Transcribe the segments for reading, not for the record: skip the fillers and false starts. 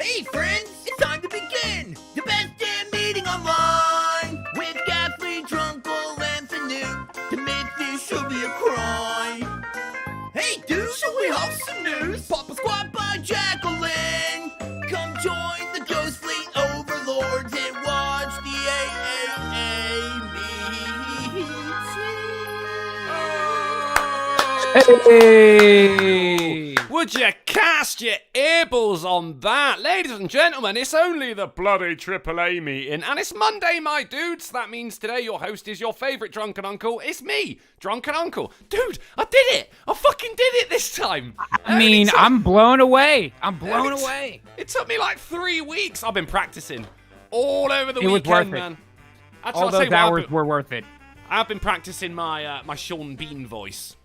Hey friends, it's time to begin the best damn meeting online with Gaffney, Drunkle, and Fanute to make this should be a crime. Hey dude, should we host some news? Papa Squad by Jacqueline. Come join the Ghost Fleet overlords and watch the AAA meeting. Hey! Would you cast your earballs on that? Ladies and gentlemen, it's only the bloody AAA meeting, and it's Monday, my dudes. That means today your host is your favourite drunken uncle. It's me, Drunken Uncle. Dude, I did it! I fucking did it this time! I mean, I'm blown away. I'm blown away. It took me like 3 weeks. I've been practicing all over the It was weekend, worth it. man. All those hours were worth it. I've been practicing my my Sean Bean voice.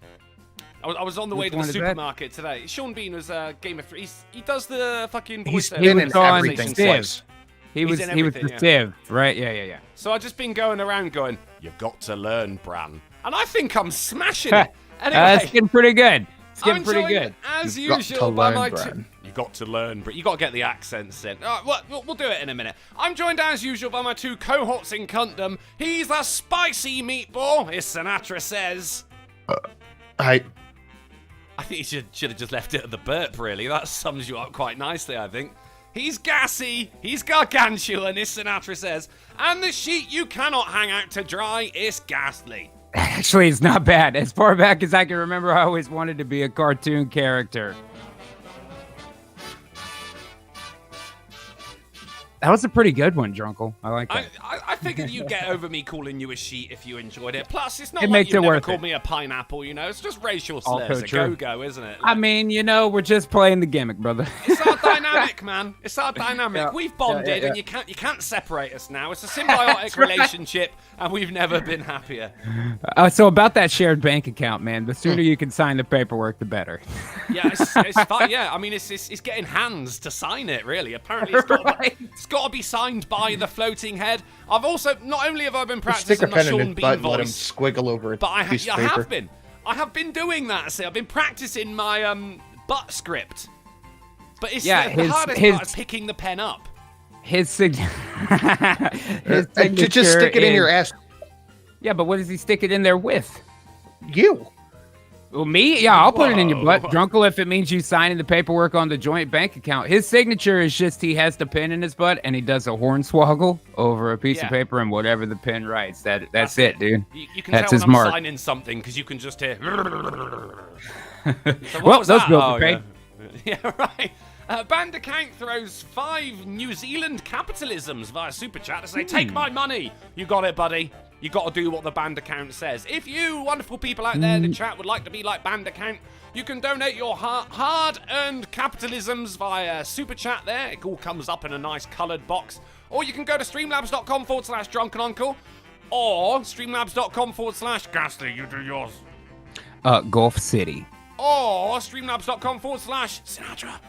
I was on the way to the supermarket today. Sean Bean was Game of Thrones. He does the fucking voice. He's been in everything Civ. twice. He was the Civ, right? Yeah. So I've just been going around going, you've got to learn, Bran. And I think I'm smashing it. Anyway, It's getting pretty good. It's I'm getting pretty joined, good. as You've got usual, to by learn, my Bran. You got to learn, but you got to get the accents in. We'll do it in a minute. I'm joined as usual by my two cohorts in cuntdom. He's a spicy meatball, as Sinatra says. I think you should have just left it at the burp, really. That sums you up quite nicely, I think. He's gassy, he's gargantuan, as Sinatra says. And the sheet you cannot hang out to dry is ghastly. Actually, it's not bad. As far back as I can remember, I always wanted to be a cartoon character. That was a pretty good one, Drunkle. I like that. I figured you'd get over me calling you a sheet if you enjoyed it. Plus, it's not It like makes you've it never worth called it. me a pineapple, you know? It's just racial Also slurs. A true. go-go, isn't it? I mean, we're just playing the gimmick, brother. It's our dynamic, man. It's our dynamic. Yeah. We've bonded, Yeah. and you can't separate us now. It's a symbiotic relationship, and we've never been happier. So about that shared bank account, man, the sooner you can sign the paperwork, the better. Yeah, it's fine. Yeah, I mean, it's getting hands to sign it, really. Apparently, it's got to be signed by the floating head. I've also, not only have I been Stick practicing a my pen in Sean his Bean butt and let him voice, squiggle over a but I piece of paper. have been doing that. See, I've been practicing my butt script. But it's Yeah, the hardest part is picking the pen up. His signature. Just stick it in your ass. Yeah, but what does he stick it in there with? You. Well, me? Yeah, I'll put it in your butt, Whoa. Drunkle, if it means you signing the paperwork on the joint bank account. His signature is just he has the pen in his butt and he does a hornswoggle over a piece of paper and whatever the pen writes. That's it, dude. You can That's tell his when I'm mark. signing something because you can just hear. Well, those built the pay. Yeah, right. Band account throws 5 New Zealand capitalisms via Super Chat to say, take my money. You got it, buddy. You got to do what the band account says. If you wonderful people out there in the chat would like to be like band account, you can donate your hard-earned capitalisms via Super Chat there. It all comes up in a nice coloured box. Or you can go to streamlabs.com/drunkenuncle or streamlabs.com/ghastly. You do yours. Gulf City. Or streamlabs.com/Sinatra.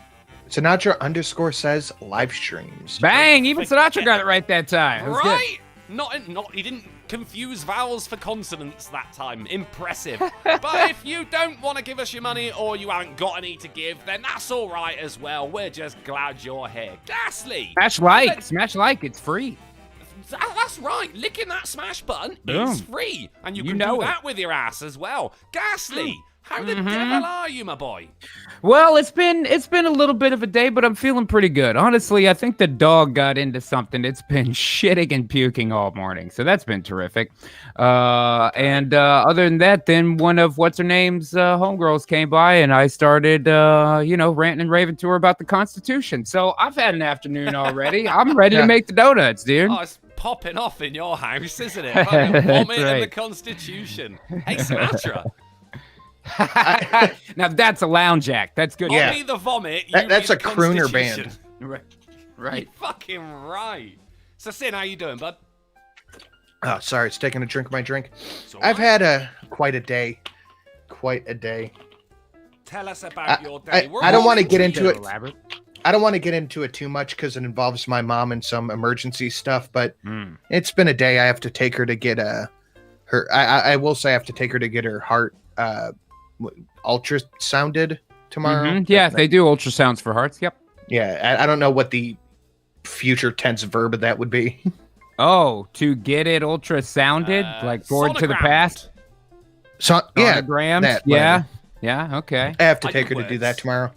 Sinatra _ live streams. Bang! Even Sinatra got it right that time. That was good. Right? Not he didn't confuse vowels for consonants that time. Impressive. But if you don't want to give us your money or you haven't got any to give, then that's all right as well. We're just glad you're here. Ghastly. Smash like, it's free. That's right. Licking that smash button Boom. is free. And you can know do it. that with your ass as well. Ghastly. How the devil are you, my boy? Well, it's been a little bit of a day, but I'm feeling pretty good. Honestly, I think the dog got into something. It's been shitting and puking all morning, so that's been terrific. And other than that, then one of what's her name's homegirls came by, and I started, ranting and raving to her about the Constitution. So I've had an afternoon already. I'm ready to make the donuts, dude. Oh, it's popping off in your house, isn't it? Fucking vomit in the right. Constitution. Hey, Sinatra. Now that's a lounge act. That's good. Yeah. I'll be the vomit. That's you a be the crooner Constitution. band. Right. You're fucking right. So, Sin, how you doing, bud? Oh, sorry, it's taking a drink of my drink. It's all I've right. had quite a day. Quite a day. Tell us about your day. I don't want to to get into it. Elaborate. I don't want to get into it too much because it involves my mom and some emergency stuff. But it's been a day. I have to take her to get her. I will say I have to take her to get her heart ultrasounded tomorrow. Yeah, they do ultrasounds for hearts. Yep. Yeah, I don't know what the future tense verb of that would be. Oh, to get it ultrasounded, like forward to the sonogrammed. past. So yeah, Sonograms. that, Yeah. whatever. Yeah. Okay. I have to I take her get to do words. that tomorrow.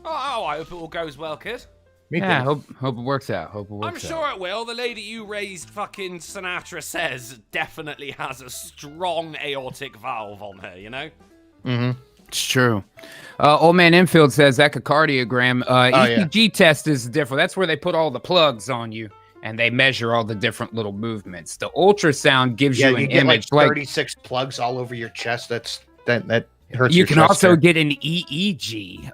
Oh, I hope it all goes well, kid. Me Yeah. too. Hope it works out. Hope it works I'm out. sure it will. The lady you raised, fucking Sinatra says, definitely has a strong aortic valve on her, you know? Mm-hmm. It's true. Old man Infield says echocardiogram. yeah. ECG test is different. That's where they put all the plugs on you and they measure all the different little movements. The ultrasound gives Yeah, you an you get image like 36 plugs all over your chest. That hurts. You your can chest also hair. get an EEG,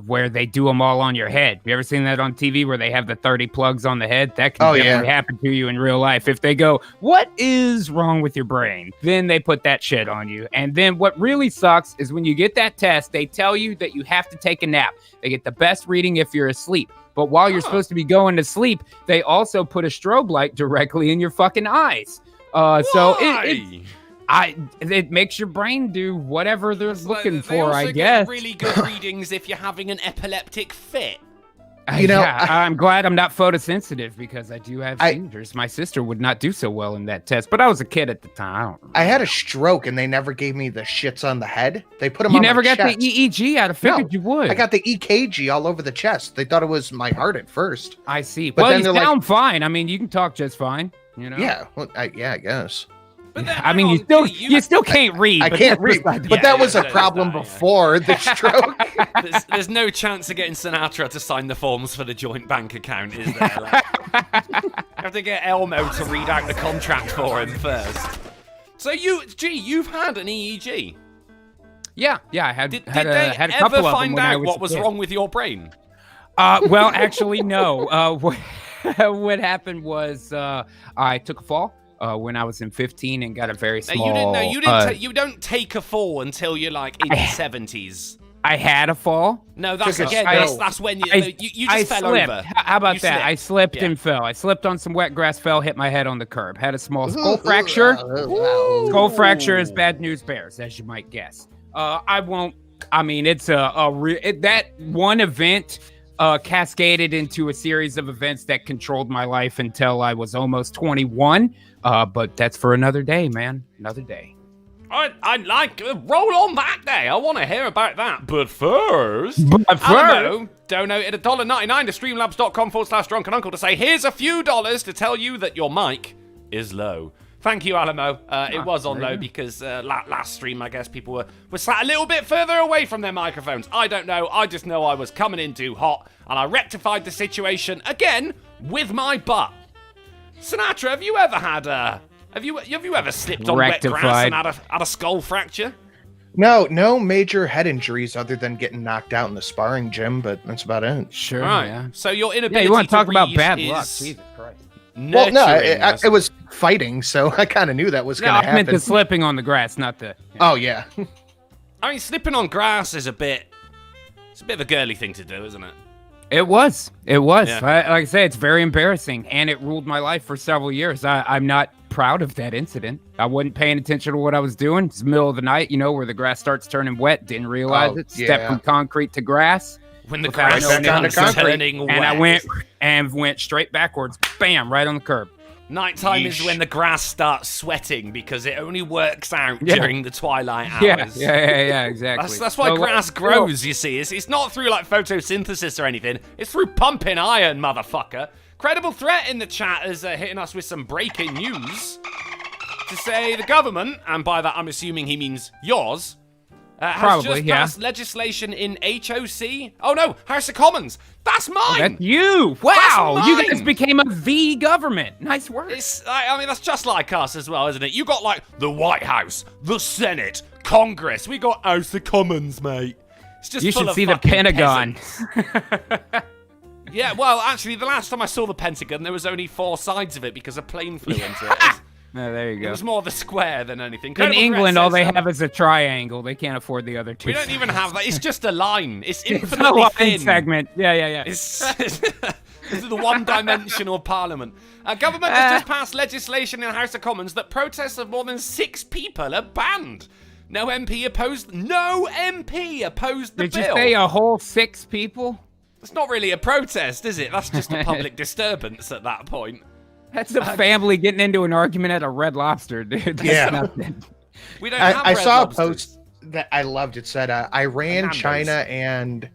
where they do them all on your head. You ever seen that on TV where they have the 30 plugs on the head? That can definitely happen to you in real life. If they go, what is wrong with your brain? Then they put that shit on you. And then what really sucks is when you get that test, they tell you that you have to take a nap. They get the best reading if you're asleep. But while you're supposed to be going to sleep, they also put a strobe light directly in your fucking eyes. So it makes your brain do whatever they're looking for, I guess. Get really good readings if you're having an epileptic fit. You know, I'm glad I'm not photosensitive because I do have seizures. My sister would not do so well in that test, but I was a kid at the time. I had a stroke and they never gave me the shits on the head. They put them You on never my got chest. the EEG. I'd have figured you would. I got the EKG all over the chest. They thought it was my heart at first. I see. But Well, then you they're sound fine. I mean, you can talk just fine. You know. Yeah, well, I guess. But then, I mean, you still can't read. I but can't that's read, beside the but that was a yeah, problem yeah. before the stroke. there's no chance of getting Sinatra to sign the forms for the joint bank account, is there? Like, you have to get Elmo to read out the contract for him first. So you've had an EEG. Yeah, I had Did had they a couple ever of them find when I out was what a was kid. wrong with your brain? Well, actually, no. What happened was I took a fall when I was in 15 and got a very small. You don't take a fall until you're like in your 70s. I had a fall. No, that's Took a again. spill. That's when you I just fell slipped. over. How about You that? I slipped Yeah. and fell. I slipped on some wet grass, fell, hit my head on the curb. Had a small skull fracture. Skull fracture is bad news bears, as you might guess. I won't. I mean, it's that one event cascaded into a series of events that controlled my life until I was almost 21. But that's for another day, man. Another day. I'd like roll on that day. I want to hear about that. But first, But Alamo donated $1.99 to streamlabs.com/drunken uncle to say, here's a few dollars to tell you that your mic is low. Thank you, Alamo. It was on low because last stream, I guess, people were sat a little bit further away from their microphones. I don't know. I just know I was coming in too hot, and I rectified the situation again with my butt. Sinatra, have you ever had Have you ever slipped on wet grass and had a skull fracture? No major head injuries other than getting knocked out in the sparring gym, but that's about it. Sure. Right. Yeah. So your inability You want to talk about read bad is luck? Jesus Christ. Well, no, nurturing. it was fighting, so I kind of knew that was No, going to I meant happen. the slipping on the grass, not the. Oh yeah, I mean, slipping on grass is it's a bit of a girly thing to do, isn't it? It was. Yeah. Like I say, it's very embarrassing, and it ruled my life for several years. I'm not proud of that incident. I wasn't paying attention to what I was doing. It's the middle of the night, where the grass starts turning wet. Didn't realize it. yeah. Stepped from concrete to grass. When the Without grass knowing starts concrete. turning wet. And I went straight backwards. Bam! Right on the curb. Nighttime is Yeesh. when the grass starts sweating because it only works out during the twilight hours. Yeah. Exactly. That's why grass grows, you see. It's not through like photosynthesis or anything. It's through pumping iron, motherfucker. Credible Threat in the chat is hitting us with some breaking news to say the government, and by that I'm assuming he means yours, has Probably, just yeah. passed legislation in HOC. Oh no, House of Commons. That's mine. That's you. Wow, That's you mine. guys became a V government. Nice work. I mean, that's just like us as well, isn't it? You got like the White House, the Senate, Congress. We got House of Commons, mate. It's just You full should of see the fucking Pentagon. peasants. Yeah, well, actually, the last time I saw the Pentagon, there was only 4 sides of it because a plane flew into it. No, there you It go. was more the square than anything. In Credible England, Threat all they says, have is a triangle. They can't afford the other two. we don't even have that. It's just a line. It's It's a infinitely line thin. segment. Yeah. It's this is the one-dimensional parliament. Government has just passed legislation in the House of Commons that protests of more than 6 people are banned. No MP opposed. No MP opposed the Did bill. you say a whole 6 people? It's not really a protest, is it? That's just a public disturbance at that point. That's a family getting into an argument at a Red Lobster, dude. That's nothing. We don't have I Red saw Lobsters. a post that I loved. It said Iran, Nando's. China, and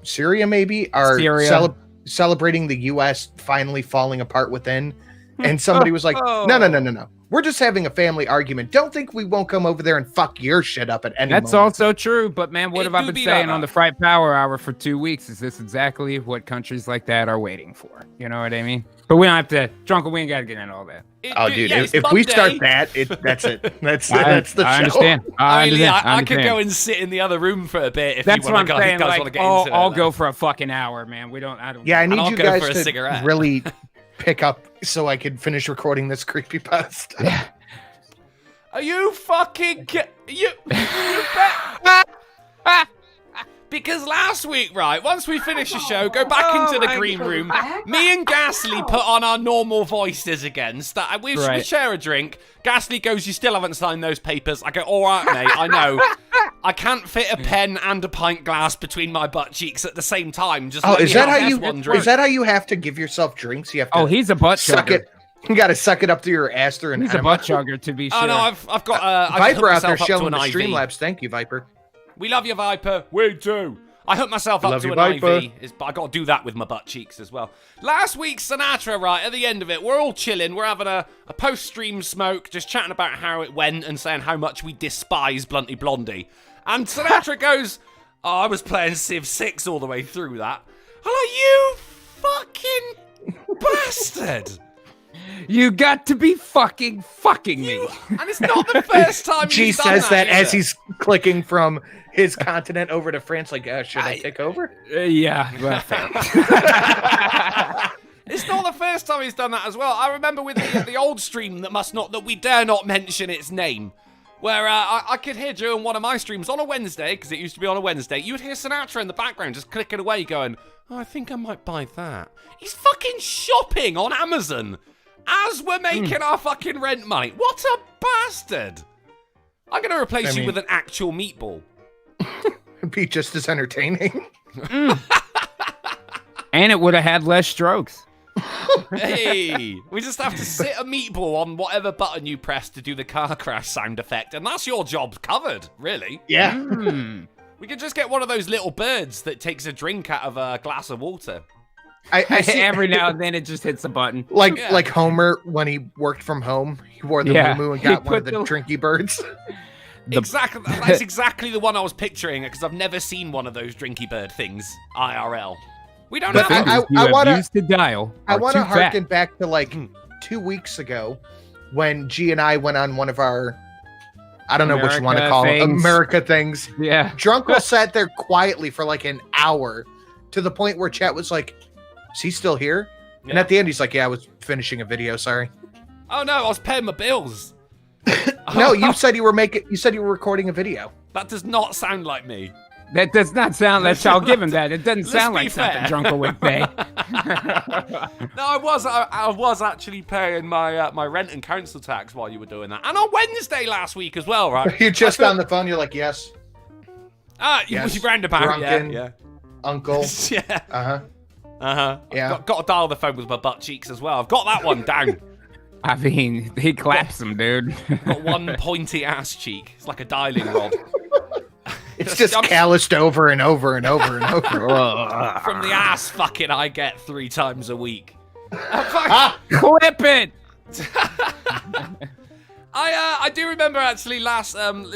Syria maybe are Syria. celebrating the U.S. finally falling apart within. And somebody was like, no. We're just having a family argument. Don't think we won't come over there and fuck your shit up at any That's moment. also true, but man, what It have I do been be saying like on that. the Fright Power Hour for 2 weeks? Is this exactly what countries like that are waiting for? You know what I mean? But we don't have to, Drunk, we ain't got to get into all that. Oh, dude, Yeah, it's if we start Monday. that, that's it. That's the show. I understand. I mean, understand. I could go and sit in the other room for a bit if That's you what want I'm to saying. guys Like, want to get into it. I'll go for a fucking hour, man. I don't. Yeah, I need I'll you go guys for a to cigarette. really pick up so I can finish recording this creepypasta. Are you fucking you bet? Because last week, right, once we finish the show, go back into the green room. Me and Ghastly put on our normal voices again. We share a drink. Ghastly goes, "You still haven't signed those papers." I go, "All right, mate, I know. I can't fit a pen and a pint glass between my butt cheeks at the same time. Just let Is me that have how this you? one drink." Is that how you have to give yourself drinks? You have to. Oh, he's a butt suck chugger. it. You got to suck it up through your ass through an He's a enema. butt chugger, to be sure. Oh no, I've got I've hooked Viper out there myself up to showing an the IV. Streamlabs. Thank you, Viper. We love you, Viper. We do. I hooked myself up Love to you, an Viper. IV, but I got to do that with my butt cheeks as well. Last week's Sinatra, right, at the end of it, we're all chilling. We're having a post-stream smoke, just chatting about how it went and saying how much we despise Blunty Blondie. And Sinatra goes, "Oh, I was playing Civ 6 all the way through that." I'm like, "You fucking bastard." You got to be fucking me. And it's not the first time G he's done says that as either. he's clicking from his continent over to France. Like, should I take over? Yeah, well, fair. It's not the first time he's done that as well. I remember with the old stream that we dare not mention its name, where I could hear during one of my streams on a Wednesday, because it used to be on a Wednesday, you would hear Sinatra in the background just clicking away going, "Oh, I think I might buy that." He's fucking shopping on Amazon as we're making our fucking rent money. What a bastard. I'm going to replace you with an actual meatball. It'd be just as entertaining. And it would have had less strokes. Hey, we just have to sit a meatball on whatever button you press to do the car crash sound effect, and that's your job covered, really. Yeah. We could just get one of those little birds that takes a drink out of a glass of water. I see, Every now and then it just hits a button. like Homer when he worked from home. He wore the moo and He got one of put the the- drinky birds. Exactly, that's exactly the one I was picturing, because I've never seen one of those drinky bird things IRL. We don't But have I- them. You have wanna- used to dial. I want want to harken back to like 2 weeks ago when G and I went on one of our, I don't know which one to America call it, things. America things. Yeah. Drunkle sat there quietly for like an hour to the point where chat was like, "Is he still here?" And Yeah. at the end, he's like, "Yeah, I was finishing a video. Sorry." Oh no, I was paying my bills. No, you said you were recording a video. That does not sound like me. That does not sound. I'll give him that. It doesn't Let's sound be like something fair. Drunkle would say. No, I was actually paying my rent and council tax while you were doing that, and on Wednesday last week as well, right? You're just on the phone. You're like, "Yes, You Yes. was roundabout, Drunken. yeah, uncle." yeah, Uh-huh. Yeah. Got to dial the phone with my butt cheeks as well. I've got that one down. I mean, he claps him, dude. Got one pointy ass cheek. It's like a dialing rod. It's just I'm- calloused over and over and over and over. From the ass fucking I get 3 times a week. Clip it. I do remember actually it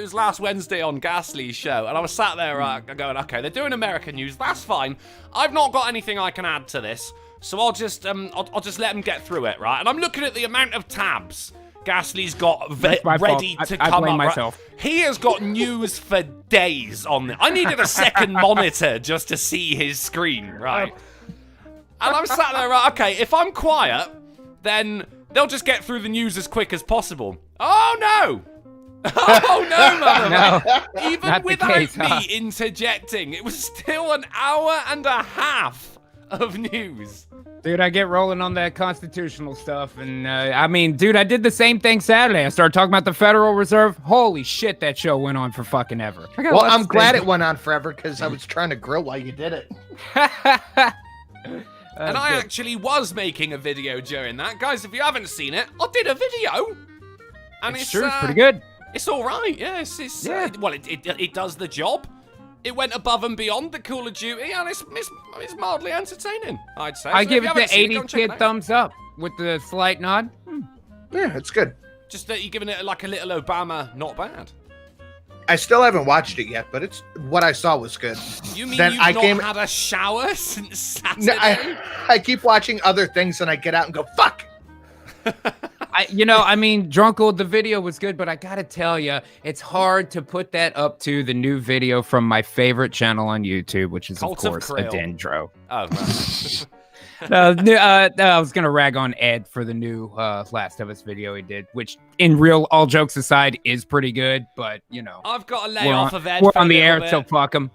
was last Wednesday on Ghastly's show, and I was sat there going, okay, they're doing American news, that's fine. I've not got anything I can add to this, so I'll just let them get through it, right? And I'm looking at the amount of tabs Ghastly's got That's my ready fault. to I come blame up. Right? myself. He has got news for days on it. I needed a second monitor just to see his screen, right? And I'm sat there, right, okay, if I'm quiet, then they'll just get through the news as quick as possible. Oh, no! Oh, no, mother! No, Even not the without case, me huh? interjecting, it was still an hour and a half of news. Dude, I get rolling on that constitutional stuff, and I mean, dude, I did the same thing Saturday. I started talking about the Federal Reserve. Holy shit, that show went on for fucking ever. Well, I'm glad it went on forever because I was trying to grill while you did it. And I actually was making a video during that. Guys, if you haven't seen it, I did a video. And it's true, it's pretty good. It's all right, yeah. Well, it does the job. It went above and beyond the Call of Duty, and it's mildly entertaining, I'd say. I So give if it you the haven't seen 80s go check it kid out. thumbs up with the slight nod. Yeah, it's good. Just that you're giving it like a little Obama, not bad. I still haven't watched it yet, but it's what I saw was good. You mean Then you've I not came- had a shower since Saturday? No, I keep watching other things and I get out and go, fuck! I mean, Drunkle, the video was good, but I gotta tell you, it's hard to put that up to the new video from my favorite channel on YouTube, which is, Cult of of course, Krill. Adendro. Oh, right. I was gonna rag on Ed for the new Last of Us video he did, which, in real, all jokes aside, is pretty good. But I've got to lay we're off on, of Ed we're for on a the little air, bit. so fuck him.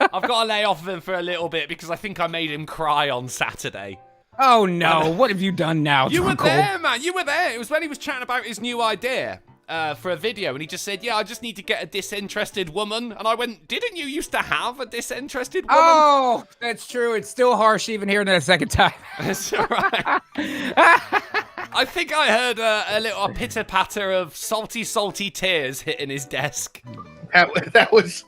I've got to lay off of him for a little bit because I think I made him cry on Saturday. Oh no! What have you done now, You were Drunkle? there, man. You were there. It was when he was chatting about his new idea for a video, and he just said, "Yeah, I just need to get a disinterested woman." And I went, "Didn't you used to have a disinterested woman?" Oh, that's true. It's still harsh even hearing that a second time. That's all right. I think I heard a pitter patter of salty tears hitting his desk. That was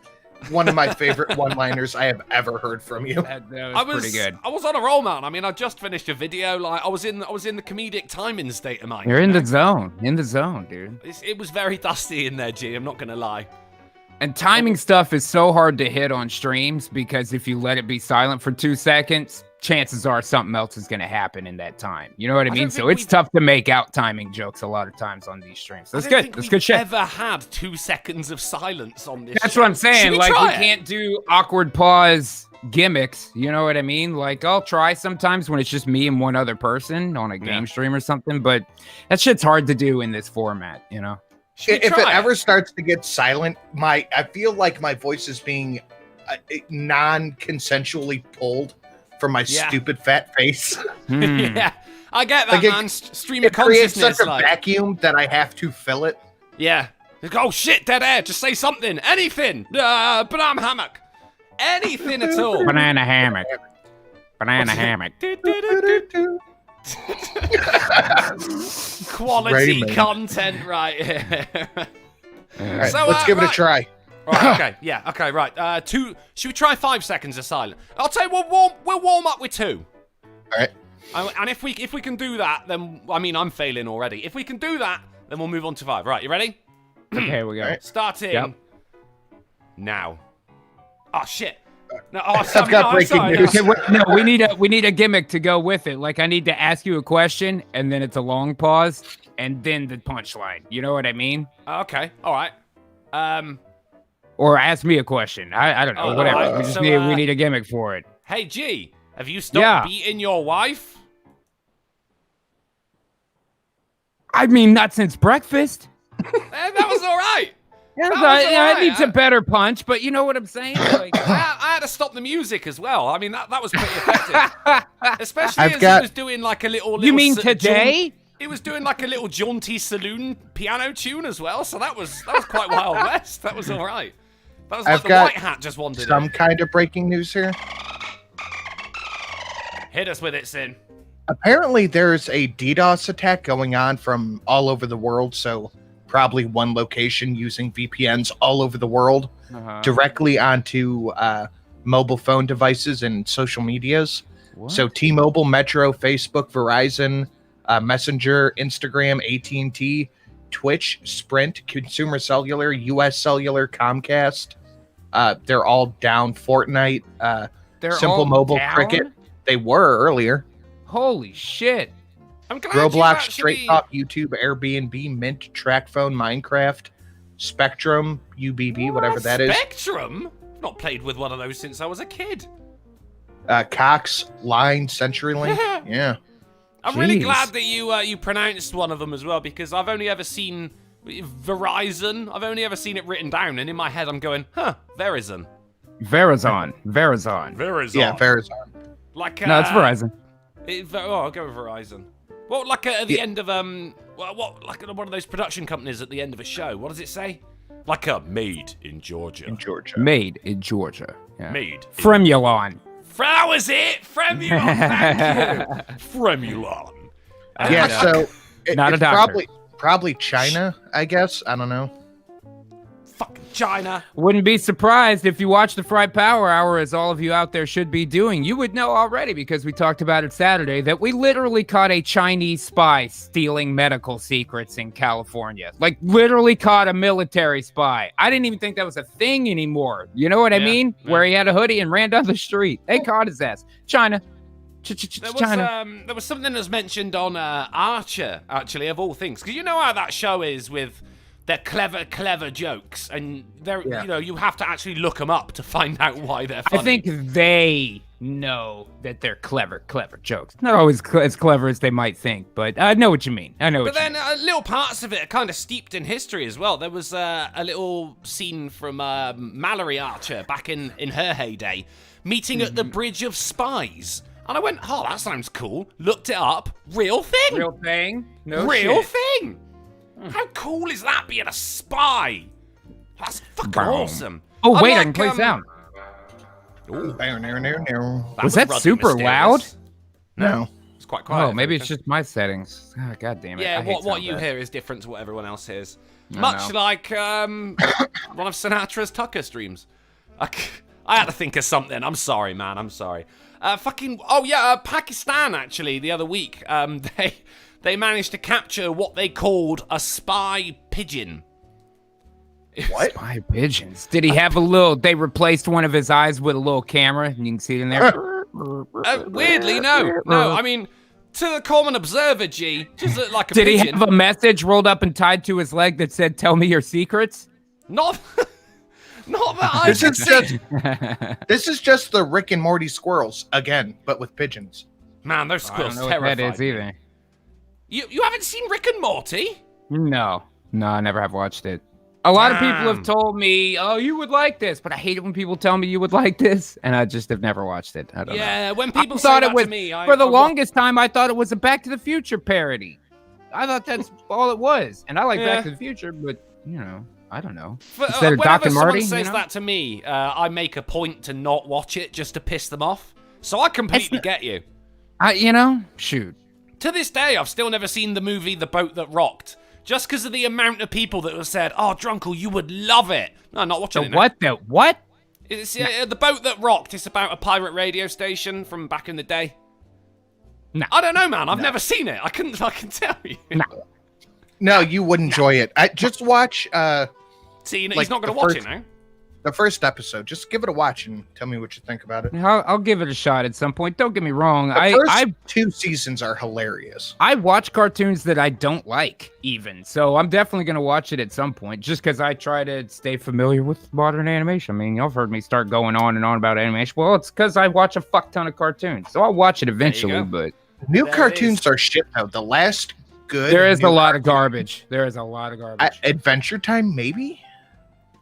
one of my favorite one-liners I have ever heard from you. That was pretty good. I was on a roll, man. I mean, I just finished a video. Like, I was in the comedic timing state of mind. You're in the zone. In the zone, dude. It was very dusty in there, G. I'm not gonna lie. And timing stuff is so hard to hit on streams because if you let it be silent for 2 seconds, chances are something else is going to happen in that time. You know what I mean? So it's tough to make out timing jokes a lot of times on these streams. That's good. That's good shit. I've never had 2 seconds of silence on this. That's show. what I'm saying. Should we Like, try we it? can't do awkward pause gimmicks. You know what I mean? Like, I'll try sometimes when it's just me and one other person on a game stream or something, but that shit's hard to do in this format, you know? If it ever starts to get silent, I feel like my voice is being non-consensually pulled from my stupid fat face. Yeah, I get that, Like man. Stream of It creates consciousness. such a like, vacuum that I have to fill it. yeah. Like, oh shit, dead air. Just say something. Anything. Banana hammock. Anything at all. Banana hammock. Banana hammock. Quality Raymond. content right here. All right, So, let's give it a right. try. Right, okay, yeah, okay, right. Should we try 5 seconds of silence? I'll tell you, we'll warm up with 2. All right. And if we can do that, then I mean I'm failing already. If we can do that, then we'll move on to 5. Right, you ready? Okay, we go. Alright. Starting now. Oh shit. No, oh, I've got breaking news. Okay, no, we need a gimmick to go with it. Like, I need to ask you a question, and then it's a long pause, and then the punchline. You know what I mean? Okay, all right. Or ask me a question. I don't know. Oh, Whatever. alright, We just so, we need a gimmick for it. Hey G, have you stopped beating your wife? I mean, not since breakfast. That was all right. Yeah, That was I alright. need a better punch, but you know what I'm saying? Like, I had to stop the music as well. I mean, that was pretty effective. Especially I've as got- it was doing like a little you mean sa- today? It was doing like a little jaunty saloon piano tune as well, so that was quite Wild West. That was all right. That was like I've the got white hat just wandered Some in. kind of breaking news here. Hit us with it, Sin. Apparently, there's a DDoS attack going on from all over the world. So probably one location using VPNs all over the world directly onto mobile phone devices and social medias. So T-Mobile, Metro, Facebook, Verizon, Messenger, Instagram, AT&T, Twitch, Sprint, Consumer Cellular, US Cellular, Comcast. They're all down. Fortnite, They're Simple all Mobile, down? Cricket. They were earlier. Holy shit. I'm glad you've Roblox, actually- Straight Talk, YouTube, Airbnb, Mint, TrackPhone, Minecraft, Spectrum, UBB, whatever that is. Spectrum? I've not played with one of those since I was a kid. Cox, Line, CenturyLink. Yeah. I'm really Jeez. glad that you pronounced one of them as well, because I've only ever seen Verizon. I've only ever seen it written down, and in my head I'm going, Verizon. Verizon. Verizon. Verizon. Yeah, Verizon. Like No, it's Verizon. I'll go with Verizon. What, like at the end of what, like one of those production companies at the end of a show? What does it say? Like made in Georgia. Made in Georgia. Yeah. Made. Fremulon. That was it. Fremulon. Thank you. Fremulon. Yeah, so Not a it's doctor. probably China, I guess. I don't know. Fucking China. Wouldn't be surprised if you watch the Fried Power Hour, as all of you out there should be doing. You would know already because we talked about it Saturday that we literally caught a Chinese spy stealing medical secrets in California. Like, literally caught a military spy. I didn't even think that was a thing anymore. You know what I mean? Yeah. Where he had a hoodie and ran down the street. They caught his ass. China. There was something that's mentioned on Archer, actually, of all things. Because you know how that show is with their clever jokes. And you have to actually look them up to find out why they're funny. I think they know that they're clever jokes. Not always as clever as they might think, but I know what you mean. But then little parts of it are kind of steeped in history as well. There was a little scene from Mallory Archer back in her heyday, meeting at the Bridge of Spies. And I went, oh, that sounds cool. Looked it up. Real thing. Real thing? No Real shit. thing. How cool is that, being a spy? That's fucking awesome. Oh, wait, Unlike, I can play sound. Ooh, Was that rather super mysterious. loud? No. It's quite quiet. Oh, maybe it's just my settings. Oh, God damn it. Yeah, I hate what sound you bad. hear is different to what everyone else hears. I Much know. like one of Sinatra's Tucker streams. I had to think of something. I'm sorry, man. I'm sorry. Pakistan, actually, the other week, they managed to capture what they called a spy pigeon. What? Spy pigeons. Did he have a little... They replaced one of his eyes with a little camera, and you can see it in there. Weirdly, no. I mean, to the common observer, G, just looked like a Did pigeon. he have a message rolled up and tied to his leg that said, "Tell me your secrets"? Not that I This can is see. This is just the Rick and Morty squirrels again, but with pigeons. Man, those I don't squirrels know what terrified that is me. either. You haven't seen Rick and Morty? No, I never have watched it. A lot of people Damn. have told me, "Oh, you would like this," but I hate it when people tell me you would like this, and I just have never watched it. I don't know. Yeah, when people I say thought that it was to me, for the longest time. I thought it was a Back to the Future parody. I thought that's all it was, and I like Yeah. Back to the Future, but I don't know. But, Instead of Doc whenever and someone Marty, says that to me, I make a point to not watch it just to piss them off. So I completely get you. Shoot. To this day, I've still never seen the movie The Boat That Rocked. Just because of the amount of people that have said, "Oh, Drunkle, you would love it." No, I'm not watching it now. What? It's The Boat That Rocked. It's about a pirate radio station from back in the day. No. I don't know, man. I've never seen it. I can tell you. No, you would enjoy it. I just watch See, he's Like not going to the watch first- it now. the first episode. Just give it a watch and tell me what you think about it. I'll give it a shot at some point. Don't get me wrong. The first 2 seasons are hilarious. I watch cartoons that I don't like, even. So I'm definitely going to watch it at some point, just because I try to stay familiar with modern animation. I mean, y'all have heard me start going on and on about animation. Well, it's because I watch a fuck ton of cartoons. So I'll watch it eventually, go. but New That cartoons are shit though. The last good. there is new a lot of cartoon- garbage. There is a lot of garbage. Adventure Time, maybe.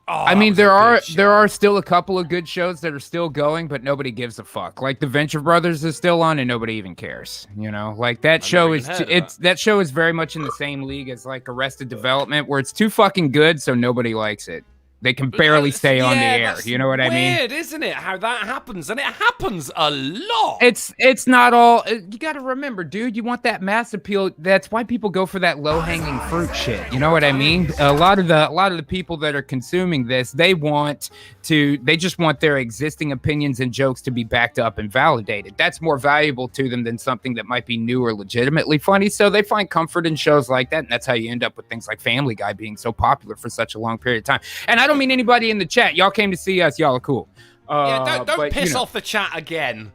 Oh, I that mean, was a good show. there are still a couple of good shows that are still going, but nobody gives a fuck. Like the Venture Brothers is still on, and nobody even cares. Like that show never is even heard of it's that show is very much in the same league as like Arrested Development, where it's too fucking good, so nobody likes it. They can barely stay on the air. that's You know what I mean? Weird, isn't it? How that happens, and it happens a lot. It's not all. You got to remember, dude. You want that mass appeal. That's why people go for that low hanging fruit shit. You know what I mean? A lot of the people that are consuming this, they just want their existing opinions and jokes to be backed up and validated. That's more valuable to them than something that might be new or legitimately funny. So they find comfort in shows like that, and that's how you end up with things like Family Guy being so popular for such a long period of time. And I don't mean anybody in the chat. Y'all came to see us. Y'all are cool. Yeah, don't but, piss off the chat again.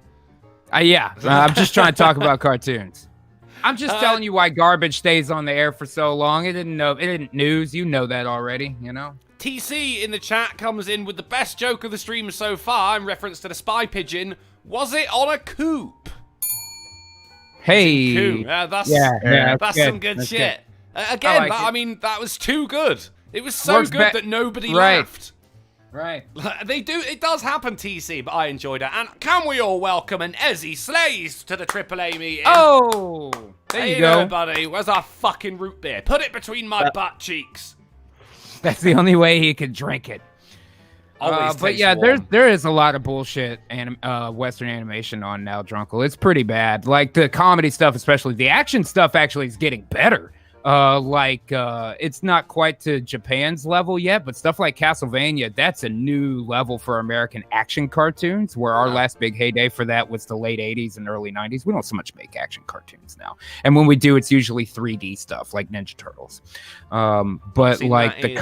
I'm just trying to talk about cartoons. I'm just telling you why garbage stays on the air for so long. It didn't news. You know that already, TC in the chat comes in with the best joke of the stream so far in reference to the spy pigeon. Was it on a coop? Hey. Coop. That's that's some good That's shit. good. Again, I like it. that was too good. It was so Works good be- that nobody right. laughed. Right. It does happen, TC, but I enjoyed it. And can we all welcome an Ezzy Slays to the AAA meeting? Oh, there you go. Buddy. Where's our fucking root beer? Put it between my butt cheeks. That's the only way he could drink it. But yeah, there is a lot of bullshit Western animation on now, Drunkle. It's pretty bad. Like the comedy stuff, especially the action stuff, actually is getting better. It's not quite to Japan's level yet, but stuff like Castlevania, that's a new level for American action cartoons, where our last big heyday for that was the late 80s and early 90s. We don't so much make action cartoons now. And when we do, it's usually 3D stuff like Ninja Turtles. But like the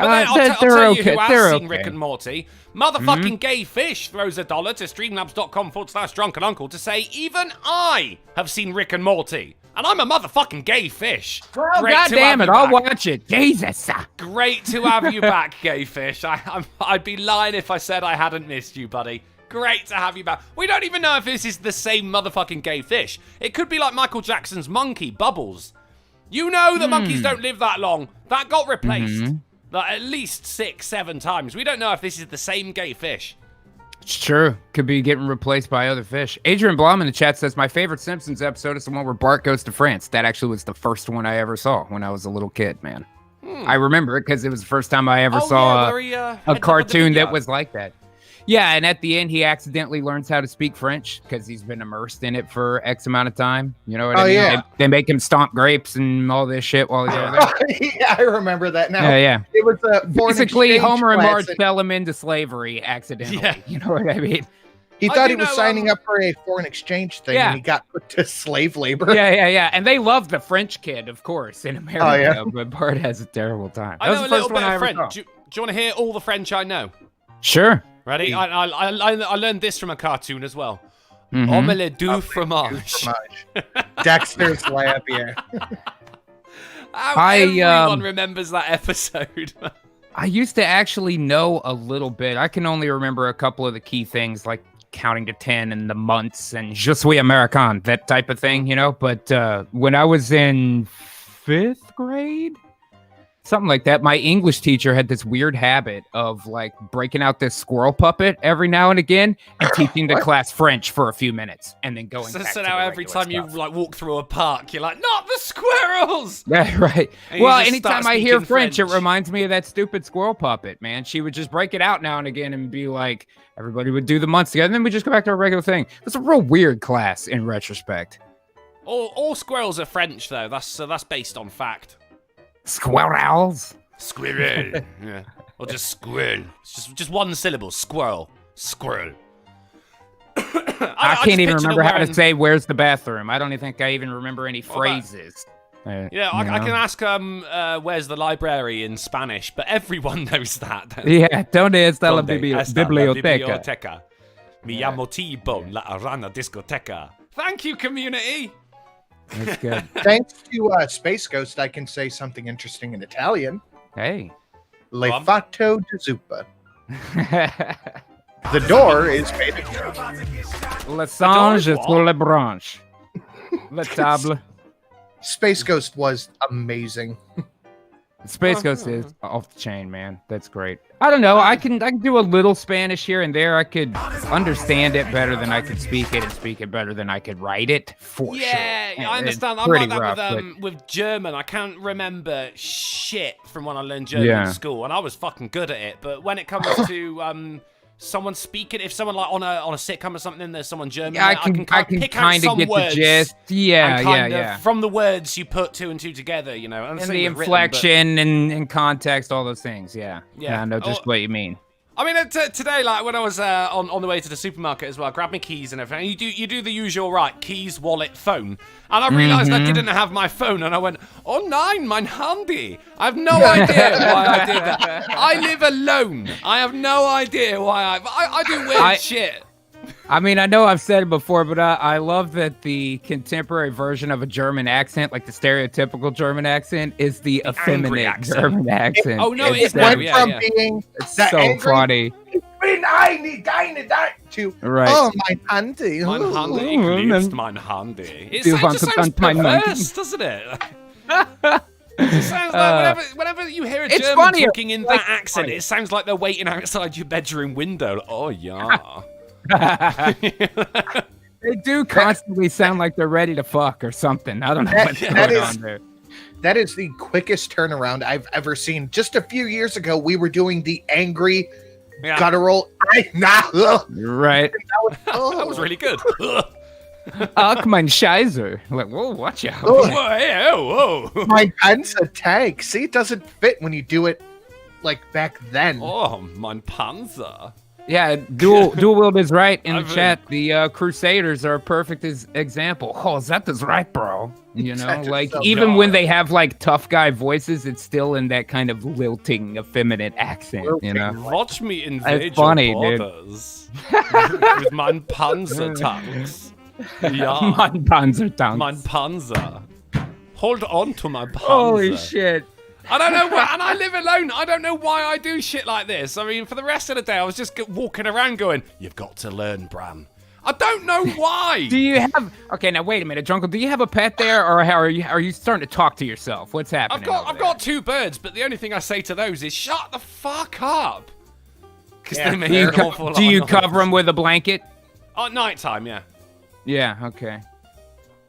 I'll tell you who has seen okay. Rick and Morty. Motherfucking Gay Fish throws $1 to streamlabs.com/drunkenuncle to say, even I have seen Rick and Morty. And I'm a motherfucking gay fish. Well, God damn it, I'll watch it. Jesus. Great to have you back, Gay Fish. I'd be lying if I said I hadn't missed you, buddy. Great to have you back. We don't even know if this is the same motherfucking Gay Fish. It could be like Michael Jackson's monkey, Bubbles. You know that monkeys don't live that long. That got replaced. Like, at least 6-7 times. We don't know if this is the same Gay Fish. It's true. Could be getting replaced by other fish. Adrian Blum in the chat says, my favorite Simpsons episode is the one where Bart goes to France. That actually was the first one I ever saw when I was a little kid, man. I remember it because it was the first time I ever saw a cartoon that was like that. Yeah, and at the end, he accidentally learns how to speak French because he's been immersed in it for X amount of time. You know what I mean? Yeah. They make him stomp grapes and all this shit while he's over there. Yeah, I remember that now. Yeah. It was basically Homer and Marge fell him into slavery accidentally. Yeah. You know what I mean? He thought he was signing up for a foreign exchange thing, and he got put to slave labor. Yeah. And they love the French kid, of course, in America, but Bart has a terrible time. I know a little bit of French. Do you want to hear all the French I know? Sure. Ready? I learned this from a cartoon as well. Omelette du fromage. Dexter's Lab, yeah. Everyone remembers that episode. I used to actually know a little bit. I can only remember a couple of the key things, like counting to 10 and the months and Je suis Americain, that type of thing, you know? But when I was in 5th grade, something like that, my English teacher had this weird habit of like breaking out this squirrel puppet every now and again and teaching the class French for a few minutes and then going back to now every time you like walk through a park, you're like, not the squirrels! Yeah, right. Well, anytime I hear French, it reminds me of that stupid squirrel puppet, man. She would just break it out now and again and be like, everybody would do the months together and then we just go back to our regular thing. It's a real weird class in retrospect. All squirrels are French, though. That's based on fact. Squirrels. Squirrel. Yeah. Or just squirrel. It's just one syllable. Squirrel. Squirrel. I can't even remember how to say where's the bathroom. I don't even think I even remember any phrases. I can ask where's the library in Spanish, but everyone knows that. Yeah, ¿dónde está la biblioteca? Mi llamo T-Bone, la rana discoteca. Thank you, community. That's good. Thanks to Space Ghost, I can say something interesting in Italian. Hey. Le fatto di zuppa. The door is made of wood. Le singe sur la branche. La table. Space Ghost was amazing. Space Ghost is off the chain, man. That's great. I don't know. I can do a little Spanish here and there. I could understand it better than I could speak it, and speak it better than I could write it. For sure. Yeah, I understand. I'm like that with German. I can't remember shit from when I learned German in school, and I was fucking good at it. But when it comes to someone speaking, if someone like on a sitcom or something, there's someone German. Yeah, I can kind of get the gist. Yeah. From the words you put 2 and 2 together, you know, and the inflection and context, all those things. Yeah, I know just what you mean. I mean, today, like when I was on the way to the supermarket as well, I grabbed my keys and everything. You do the usual, right? Keys, wallet, phone. And I realized I didn't have my phone, and I went, "Oh nein, mein Handy." I have no idea why I did that. I live alone. I have no idea why I do weird shit. I mean, I know I've said it before, but I love that the contemporary version of a German accent, like the stereotypical German accent, is the effeminate German accent. Oh, no, it's being it's so funny. To, right. Oh, mein Handy. Mein Handy, ich liebst mein Handy. It sounds just sounds perverse, doesn't it? It sounds like whenever you hear a It's German funnier. talking in Like, that accent, funny. it sounds like they're waiting outside your bedroom window. Like, oh, yeah. They do constantly sound like they're ready to fuck or something. I don't know what's That going is- on there. That is the quickest turnaround I've ever seen. Just a few years ago, we were doing the angry, Yeah. guttural. You're right. That was really good. Achman Scheiser. Like, whoa, watch out. Oh. Whoa, hey, oh, whoa. My pen's a tank. See, it doesn't fit when you do it like back then. Oh, mein Panzer. Yeah, dual wield is right in the I've- chat. The Crusaders are a perfect example. Oh, that is right, bro. You know, That is like so even good. when they have like tough guy voices, it's still in that kind of lilting, effeminate accent. You know, Watch me invade funny, your dude. borders with mein Panzer tanks. Yeah, Mein Panzer tanks. mein Panzer. Hold on to my Panzer. Holy shit! I don't know why, and I live alone. I don't know why I do shit like this. I mean, for the rest of the day, I was just walking around going, "You've got to learn, Bran." I don't know why. Do you have? Okay, now wait a minute, Drunkle. Do you have a pet there, or how are you starting to talk to yourself? What's happening? I've got 2 birds, but the only thing I say to those is shut the fuck up. Because Yeah. they make Do you, an awful lot do you of cover noise. them with a blanket? At night time, yeah. Yeah. Okay.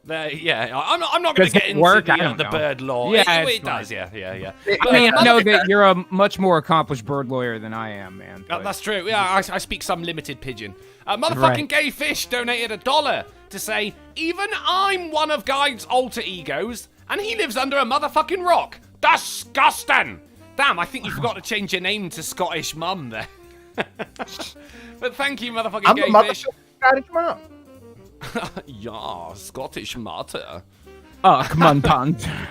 Yeah, I'm not going Does to get it into work? I don't the know. bird law. Yeah, it it's fine. does. Yeah. I mean, I know that you're a much more accomplished bird lawyer than I am, man. but- That's true. Yeah, I speak some limited pigeon. Motherfucking Right. Gay Fish donated $1 to say, even I'm one of Guy's alter egos, and he lives under a motherfucking rock. Disgusting! Damn, I think you forgot to change your name to Scottish Mum there. But thank you, motherfucking I'm a Gay Fish. motherfucking Scottish mom. Yeah, Scottish Martyr. Oh, come on, Panzer.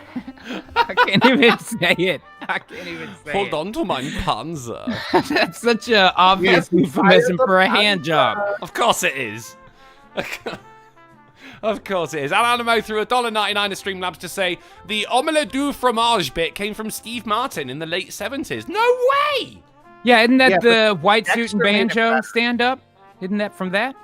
I can't even say it. I can't even say Hold it. on to my Panzer. That's such a obvious Yes, euphemism fire the for a hand job. Of course it is. Of course it is. And Alamo threw $1.99 to Streamlabs to say the omelette du fromage bit came from Steve Martin in the late 70s. No way! Yeah, isn't that Yeah, the white suit and Dexter made it banjo better. stand up? Isn't that from that?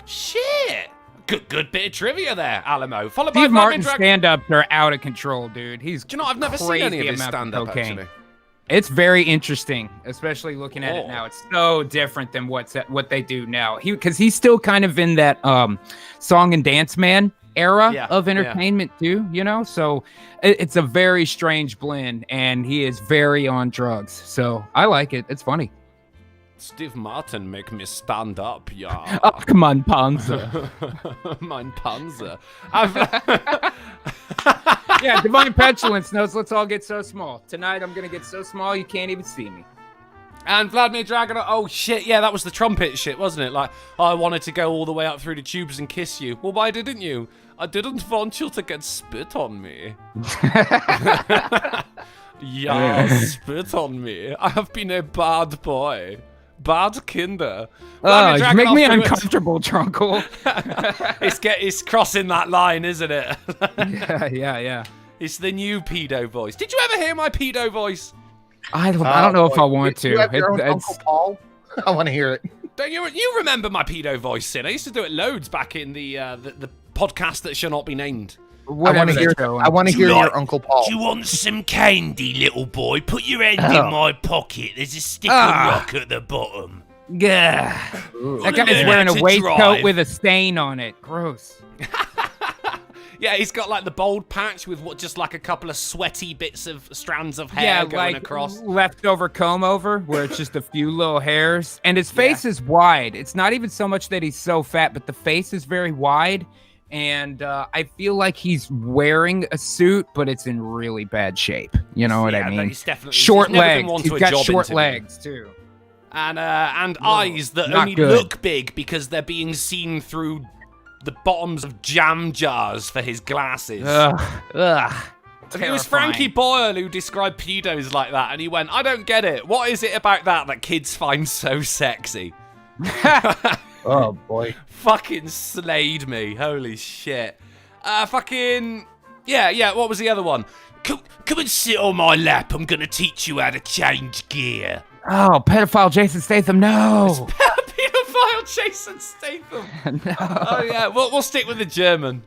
Shit! Good bit of trivia there, Alamo. Followed by Steve Martin's Drag- stand ups are out of control, dude. He's Do you know, I've never seen crazy any of his amount stand-up, cocaine. actually. It's very interesting, especially looking at Oh. it now. It's so different than what they do now. Because he's still kind of in that song and dance man era Yeah, of yeah. entertainment too, you know. So it's a very strange blend, and he is very on drugs. So I like it. It's funny. Steve Martin make me stand up, yeah. Oh, come on, Panzer. Mein Panzer. Yeah, Divine Petulance knows let's all get so small. Tonight I'm gonna get so small you can't even see me. And Vladimir Dragon, oh shit, yeah, that was the trumpet shit, wasn't it? Like, I wanted to go all the way up through the tubes and kiss you. Well, why didn't you? I didn't want you to get spit on me. Yeah, spit on me. I have been a bad boy. Bad kinder. Oh, Vladimir you Dragon make me afterwards- uncomfortable, Trunkle. It's crossing that line, isn't it? yeah. It's the new pedo voice. Did you ever hear my pedo voice? I don't know if I want to. You have your own It's- Uncle Paul? I want to hear it. Don't you remember my pedo voice, Sin? I used to do it loads back in the podcast that shall not be named. I whatever want to that hear. show I want to hear like- your Uncle Paul. Do you want some candy, little boy? Put your hand Oh. in my pocket. There's a stick Ah. of rock at the bottom. Gah. That guy's learn wearing how a to waistcoat drive. with a stain on it. Gross. Yeah, he's got like the bald patch with just like a couple of sweaty bits of strands of hair Yeah, going like across. leftover comb over, where it's just a few little hairs, and his face is wide. It's not even so much that he's so fat, but the face is very wide, and I feel like he's wearing a suit, but it's in really bad shape. You know what Yeah, I but mean? he's definitely Short he's never been legs. one He's to a got job short interview. legs too. And eyes that not only good. look big because they're being seen through the bottoms of jam jars for his glasses. Ugh. It was Frankie Boyle who described pedos like that, and he went, I don't get it. What is it about that kids find so sexy? Oh boy. Fucking slayed me. Holy shit. Yeah, what was the other one? Come and sit on my lap. I'm gonna teach you how to change gear. Oh, pedophile Jason Statham, no. Pedophile Jason Statham. No. Oh, yeah, we'll stick with the German.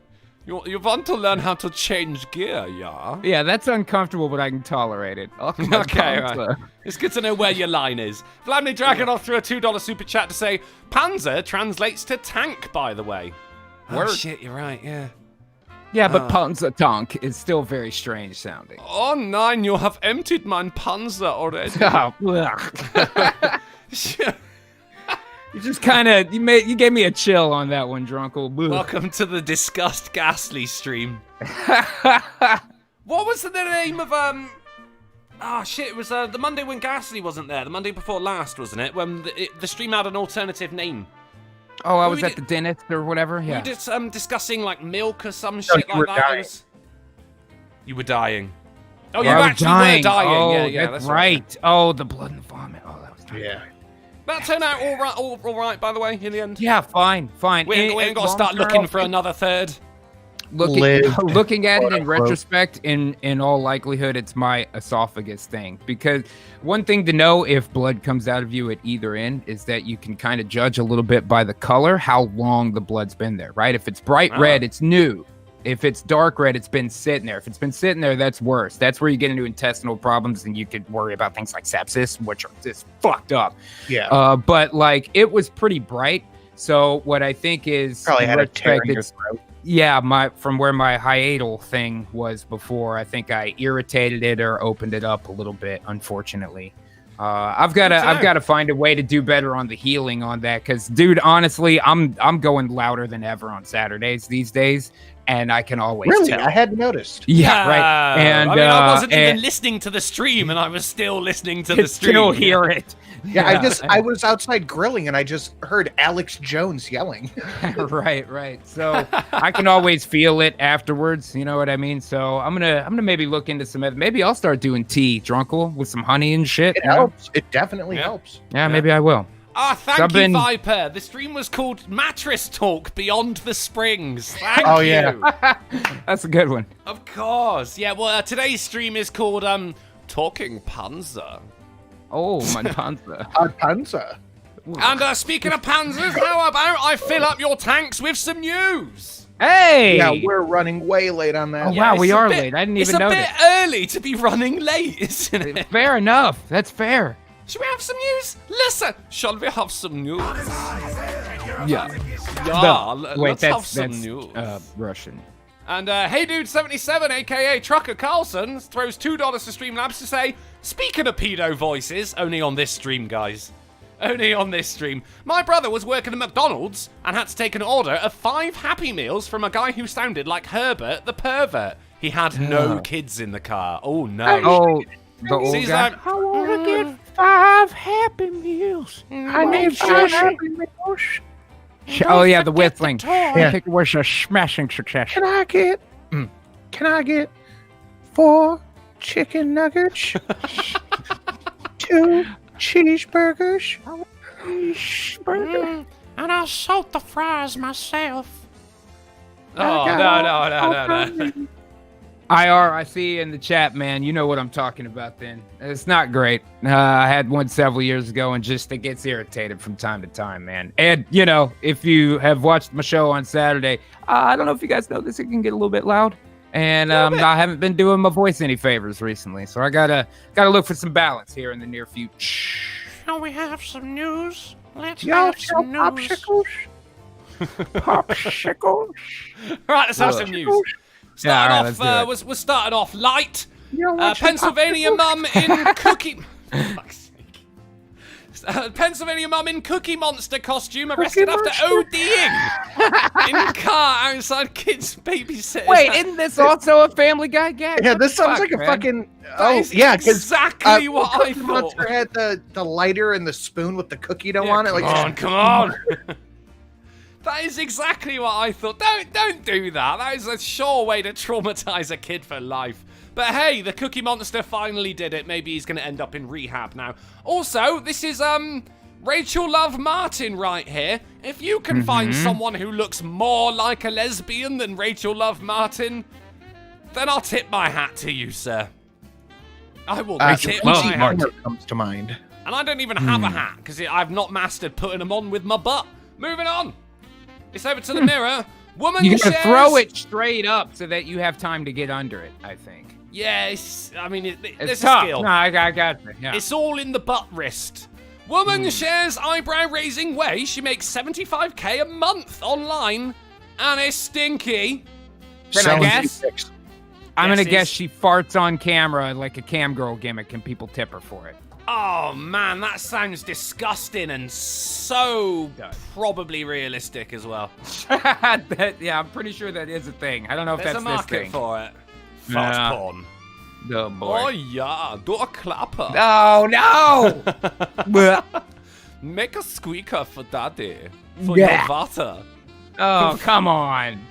You want to learn how to change gear, yeah? Yeah, that's uncomfortable, but I can tolerate it. Okay, right. It's good to know where your line is. Vladimir Dragonov threw a $2 super chat to say, Panzer translates to tank, by the way. Word. Oh, shit, you're right, yeah. Yeah, but Panzer tank is still very strange sounding. Oh, nein, you have emptied mein Panzer already. You just kind of you gave me a chill on that one, Drunkle. Welcome to the Disgust Ghastly stream. What was the name of oh shit, it was the Monday when Ghastly wasn't there. The Monday before last, wasn't it? When the stream had an alternative name. Oh, I was at the dentist or whatever. Yeah. We were discussing like milk or some shit like that. You were dying. Oh, you actually were dying. Oh, yeah, that's right. Oh, the blood and the vomit. Oh, that was Yeah. That turned out all right, by the way, in the end. Yeah, fine. We ain't got to start looking for another third. Looking at it in retrospect, in all likelihood, it's my esophagus thing. Because one thing to know if blood comes out of you at either end is that you can kind of judge a little bit by the color how long the blood's been there, right? If it's bright red, it's new. If it's dark red, it's been sitting there. If it's been sitting there, that's worse. That's where you get into intestinal problems, and you could worry about things like sepsis, which are just fucked up. Yeah. But like it was pretty bright. So what I think is probably had a tear in your throat. Yeah, from where my hiatal thing was before, I think I irritated it or opened it up a little bit. Unfortunately, I've got to find a way to do better on the healing on that. Because, dude, honestly, I'm going louder than ever on Saturdays these days. And I can always tell. I hadn't noticed. Yeah, right. And I mean, I wasn't even listening to the stream, and I was still listening to the stream. Still hear it. Yeah, I was outside grilling, and I just heard Alex Jones yelling. Right. So I can always feel it afterwards. You know what I mean? So I'm gonna maybe look into some. Maybe I'll start doing tea, Drunkle, with some honey and shit. It helps. It definitely helps. Yeah, maybe I will. Thank you, Viper. The stream was called Mattress Talk Beyond the Springs. Thank you. Yeah. That's a good one. Of course. Yeah, well, today's stream is called Talking Panzer. Oh, my Panzer. Panzer. And speaking of Panzers, how about I fill up your tanks with some news? Hey! Yeah, we're running way late on that. Oh, wow, we are late. I didn't even notice. It's a bit early to be running late, isn't it? Fair enough. That's fair. Should we have some news? Listen, shall we have some news? Yeah. Let's have some news. Russian. And Hey Dude 77, aka Trucker Carlson, throws $2 to Streamlabs to say, speaking of pedo voices, only on this stream, guys. Only on this stream. My brother was working at McDonald's and had to take an order of 5 Happy Meals from a guy who sounded like Herbert the pervert. He had no kids in the car. Oh no. Oh, the old guy. Like, I want to get 5 Happy Meals. I need 5 Happy Meals. Oh yeah, the whistling. I think it was a smashing success. Can I get 4 chicken nuggets? 2 cheeseburgers? And I'll salt the fries myself. Oh, no. IR, I see you in the chat, man. You know what I'm talking about then. It's not great. I had one several years ago, and just it gets irritated from time to time, man. And, you know, if you have watched my show on Saturday, I don't know if you guys know this, it can get a little bit loud. And I haven't been doing my voice any favors recently, so I gotta look for some balance here in the near future. Shall we have some news? Let's have some news. Popsicles. Right, let's have some news. We're starting off light. Pennsylvania mum in cookie. Pennsylvania mum in Cookie Monster costume arrested after ODing in car outside kids' babysitters. Wait, isn't this also a Family Guy gag? Yeah, this sounds like a fucking. Because exactly what I thought. Monster had the lighter and the spoon with the cookie dough on it. Come on. That is exactly what I thought. Don't do that. That is a sure way to traumatize a kid for life. But hey, the Cookie Monster finally did it. Maybe he's going to end up in rehab now. Also, this is Rachel Love Martin right here. If you can find someone who looks more like a lesbian than Rachel Love Martin, then I'll tip my hat to you, sir. I will tip my hat. Comes to mind. And I don't even have a hat because I've not mastered putting them on with my butt. Moving on. It's over to the mirror. Woman You gotta shares... throw it straight up so that you have time to get under it, I think. Yes, I mean, It's there's a tough. skill. No, I got it. Yeah. It's all in the butt wrist. Woman shares eyebrow-raising way she makes 75k a month online, and it's stinky. Can I Selling guess? D6. I'm Yes, gonna guess it's- she farts on camera like a cam girl gimmick, and people tip her for it. Oh man, that sounds disgusting and so probably realistic as well. Yeah, I'm pretty sure that is a thing. I don't know if There's that's a market this thing. for it. Fart Yeah. porn. Oh Oh boy. yeah, do a clapper. Oh no! Blech. Make a squeaker for daddy. For Yeah. your water. Oh come on.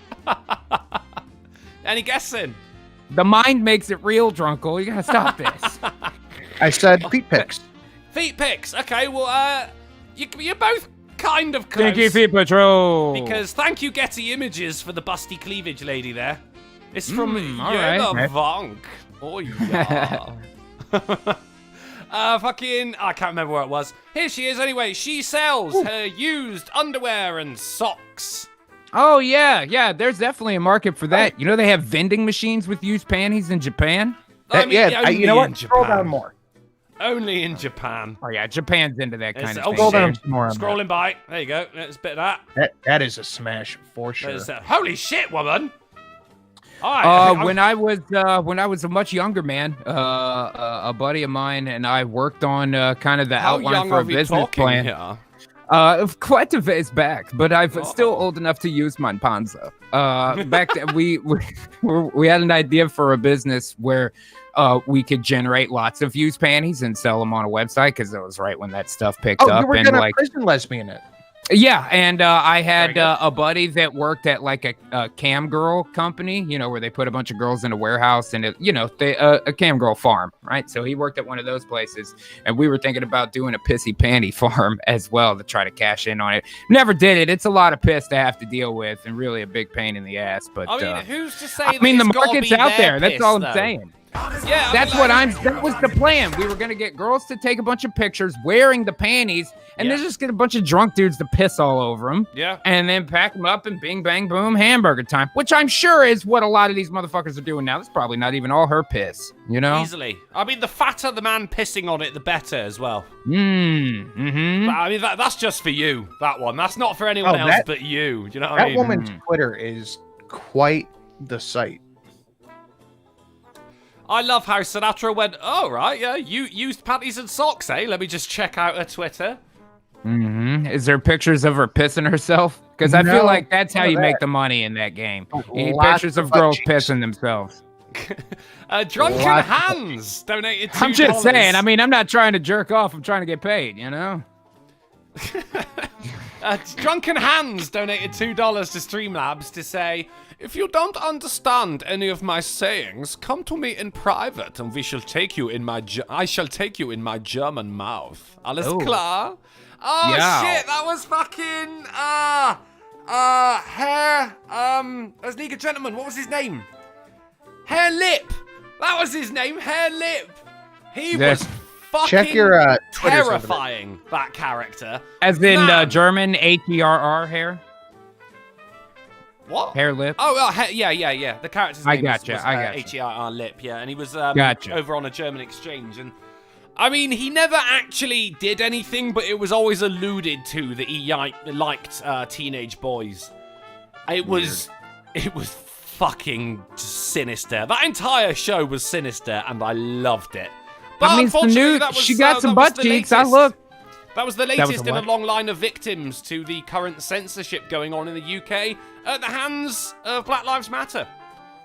Any guessing? The mind makes it real, Drunkle. You gotta stop this. I said feet pics. Feet pics. Okay, well, you're both kind of close. Stinky Feet Patrol. Because thank you, Getty Images, for the busty cleavage lady there. It's from all right. Vank. Oh, yeah. Fucking, I can't remember where it was. Here she is anyway. She sells her used underwear and socks. Oh yeah. There's definitely a market for that. You know they have vending machines with used panties in Japan. I mean, only you know in what? Scroll Japan. down more. Only in Japan. Oh yeah, Japan's into that kind of Oh, thing. Scroll down dude. some more. On Scrolling by. There you go. There's a bit of that. That is a smash for sure. There's holy shit, woman. All right. When I was a much younger man, a buddy of mine and I worked on kind of the How outline young for a are we business talking plan. here? Quite a ways back, but I'm Oh. still old enough to use my panza. Back then, we had an idea for a business where we could generate lots of used panties and sell them on a website because it was right when that stuff picked Oh, up. you were And gonna like, prison lesbian it. yeah, and I had Very good. a buddy that worked at like a cam girl company, you know, where they put a bunch of girls in a warehouse and a cam girl farm, right? So he worked at one of those places, and we were thinking about doing a pissy panty farm as well to try to cash in on it. Never did it. It's a lot of piss to have to deal with, and really a big pain in the ass. But I mean, who's to say? I mean, that the it's gotta market's be out their there. That's piss, all I'm though? saying. Yeah, I That's mean, what like- that was the plan. We were gonna get girls to take a bunch of pictures wearing the panties, and Yeah. then just get a bunch of drunk dudes to piss all over them. Yeah. And then pack them up and bing, bang, boom, hamburger time, which I'm sure is what a lot of these motherfuckers are doing now. That's probably not even all her piss, you know? Easily. I mean, the fatter the man pissing on it, the better as well. Mm-hmm. But, I mean, that's just for you, that one. That's not for anyone Oh, else that- but you. Do you know what I That mean? woman's Twitter is quite the site. I love how Sinatra went, oh, right, yeah, you used panties and socks, eh? Let me just check out her Twitter. Mm-hmm. Is there pictures of her pissing herself? Because I feel No, like that's how none of you make that. the money in that game. You need Lots pictures of of butt girls cheeks. pissing themselves. Drunken Lots of- Hands donated $2. I'm just saying. I mean, I'm not trying to jerk off. I'm trying to get paid, you know? Drunken Hands donated $2 to Streamlabs to say, if you don't understand any of my sayings, come to me in private and we shall take you in my I shall take you in my German mouth. Alles Oh. klar? Oh Yeah. shit, that was fucking Herr as League of Gentlemen, what was his name? Herr Lip. That was his name, Herr Lip. He Yes. was fucking Check your Twitters over there. terrifying, that character. As in Man. German, HERR hair? What? Hair lip? Yeah. The character's I name gotcha, was I gotcha. H-E-R-R Lip, yeah, and he was Gotcha. over on a German exchange, and I mean, he never actually did anything, but it was always alluded to that he liked teenage boys. It was fucking sinister. That entire show was sinister, and I loved it. But I mean, it's the unfortunately, new. that was, She got some that was butt the cheeks. I latest. look. That was the was latest the in a what? long line of victims to the current censorship going on in the UK at the hands of Black Lives Matter.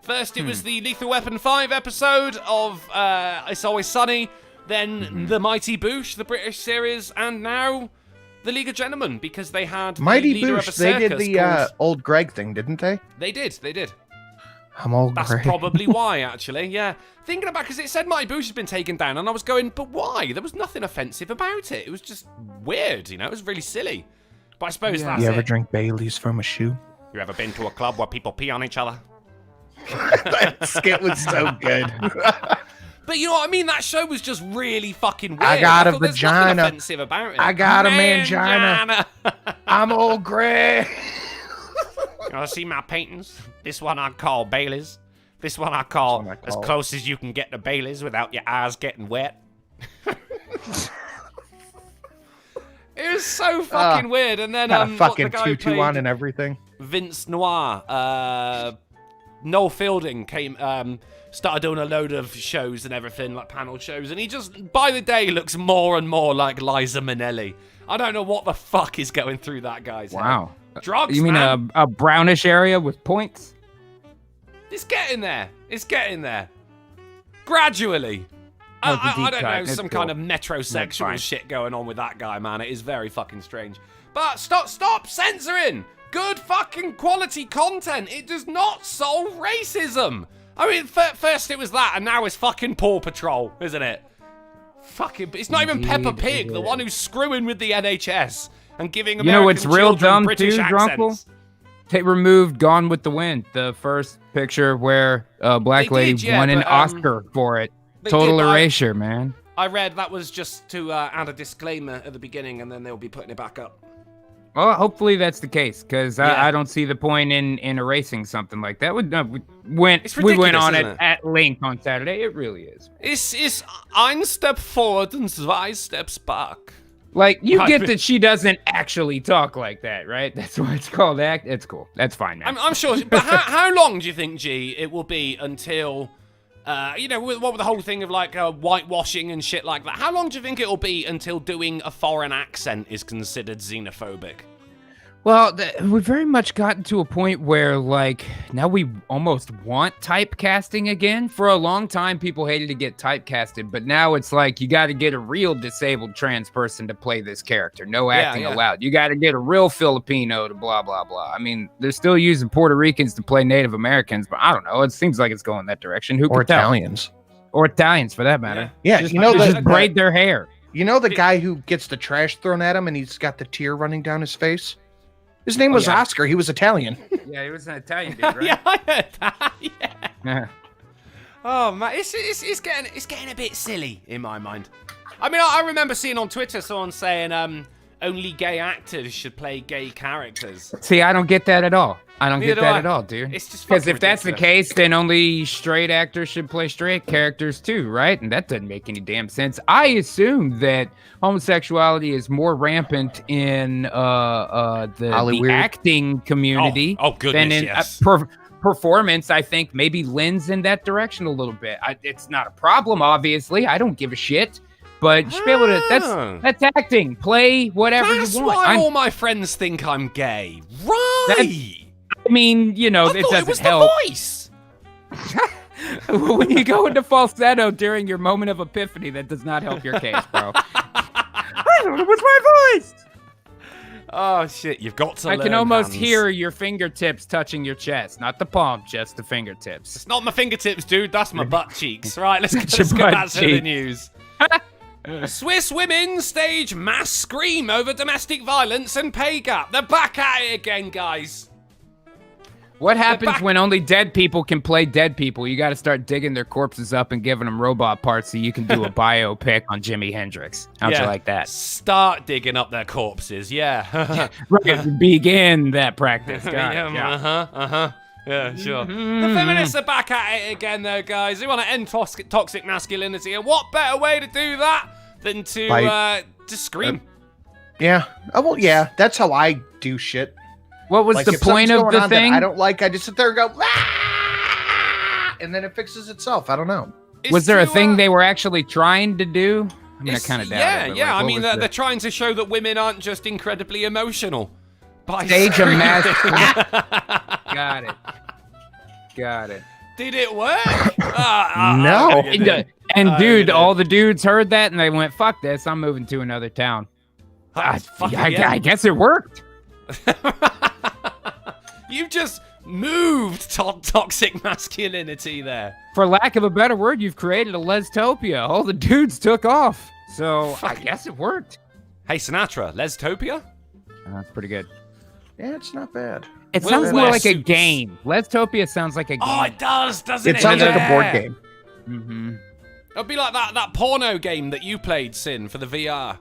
First, it was the Lethal Weapon 5 episode of It's Always Sunny, then The Mighty Boosh, the British series, and now The League of Gentlemen, because they had Mighty the leader of a Boosh, they did circus the called- old Greg thing, didn't they? They did. I'm old That's Greg. probably why, actually, yeah. Thinking about, because it said Mighty Boosh has been taken down, and I was going, but why? There was nothing offensive about it. It was just weird, you know? It was really silly. But I suppose that's You ever it. drink Bailey's from a shoe? You ever been to a club where people pee on each other? That skit was so good. But you know what I mean? That show was just really fucking weird. I got a thought there's nothing vagina. offensive about it. I got a mangina. I'm old Greg. You want to see my paintings? This one I call Bailey's. This one I call as close as you can get to Bailey's without your eyes getting wet. It was so fucking weird. And then got a fucking the guy tutu on and everything. Vince Noir, Noel Fielding started doing a load of shows and everything, like panel shows, and he just, by the day, looks more and more like Liza Minnelli. I don't know what the fuck is going through that guy's head. Drugs, You mean man. a brownish area with points? It's getting there. It's getting there. Gradually. I don't know, some kind of metrosexual shit going on with that guy, man. It is very fucking strange. But stop censoring good fucking quality content. It does not solve racism. I mean, first it was that, and now it's fucking Paw Patrol, isn't it? Fucking, it's not even Peppa Pig, the one who's screwing with the NHS and giving American what's real children dumb British too, accents. Drunkle? They removed Gone with the Wind, the first picture where a black lady won an Oscar for it. Total erasure, man. I read that was just to add a disclaimer at the beginning, and then they'll be putting it back up. Well, hopefully that's the case, because I don't see the point in erasing something like that. We went on it at length on Saturday. It really is. It's ein Step forward and zwei steps back. Like, you get that she doesn't actually talk like that, right? That's why it's called act. It's cool. That's fine, man. I'm sure. But how long do you think, G, it will be until... what with the whole thing of like whitewashing and shit like that? How long do you think it'll be until doing a foreign accent is considered xenophobic? Well, we've very much gotten to a point where, like, now we almost want typecasting again. For a long time, people hated to get typecasted, but now it's like you got to get a real disabled trans person to play this character. No acting allowed. You got to get a real Filipino to blah, blah, blah. I mean, they're still using Puerto Ricans to play Native Americans, but I don't know. It seems like it's going that direction. Who Or can tell? Italians. Or Italians, for that matter. Yeah, just, you know, just braid their hair. You know the guy who gets the trash thrown at him and he's got the tear running down his face? His name was Oscar. He was Italian. Yeah, he was an Italian dude, right? Yeah, I heard that. Yeah. Oh man, it's getting a bit silly in my mind. I mean, I remember seeing on Twitter someone saying only gay actors should play gay characters. See, I don't get that at all. I don't get Neither that do I. at all, dude. It's just because fucking if that's the ridiculous. case, then only straight actors should play straight characters too, right? And that doesn't make any damn sense. I assume that homosexuality is more rampant in the acting community than in performance. I think maybe lends in that direction a little bit. It's not a problem, obviously. I don't give a shit. But you should be able to. That's acting. Play whatever you want. That's why all my friends think I'm gay. Right. I mean, you know, it doesn't it was help. The voice. When you go into falsetto during your moment of epiphany, that does not help your case, bro. I thought it was my voice. Oh shit! You've got to. I can almost hear your fingertips touching your chest, not the palm, just the fingertips. It's not my fingertips, dude. That's my butt cheeks. Right. Let's get back to the news. Swiss women stage mass scream over domestic violence and pay gap. They're back at it again, guys. What happens when only dead people can play dead people? You got to start digging their corpses up and giving them robot parts so you can do a biopic on Jimi Hendrix. How'd you like that? Start digging up their corpses, yeah. Right, begin that practice. Yeah, sure. The feminists are back at it again, though, guys. They want to end toxic masculinity, and what better way to do that than to scream? Yeah. Oh, well, yeah. That's how I do shit. What was the point of the thing? I don't like. I just sit there and go, ah! And then it fixes itself. I don't know. Was there a thing they were actually trying to do? I mean, I kind of doubt it. Yeah. I mean, they're trying to show that women aren't just incredibly emotional. Stage a mass. Got it. Did it work? No. And dude, all the dudes heard that and they went, "Fuck this! I'm moving to another town." I guess it worked. You've just moved toxic masculinity there. For lack of a better word, you've created a lestopia. All the dudes took off. So I guess it worked. Hey, Sinatra, Lestopia? That's pretty good. Yeah, it's not bad. It sounds more like a game. Lestopia sounds like a game. Oh, it does, doesn't it? It sounds like a board game. Mm-hmm. It'll be like that porno game that you played, Sin, for the VR.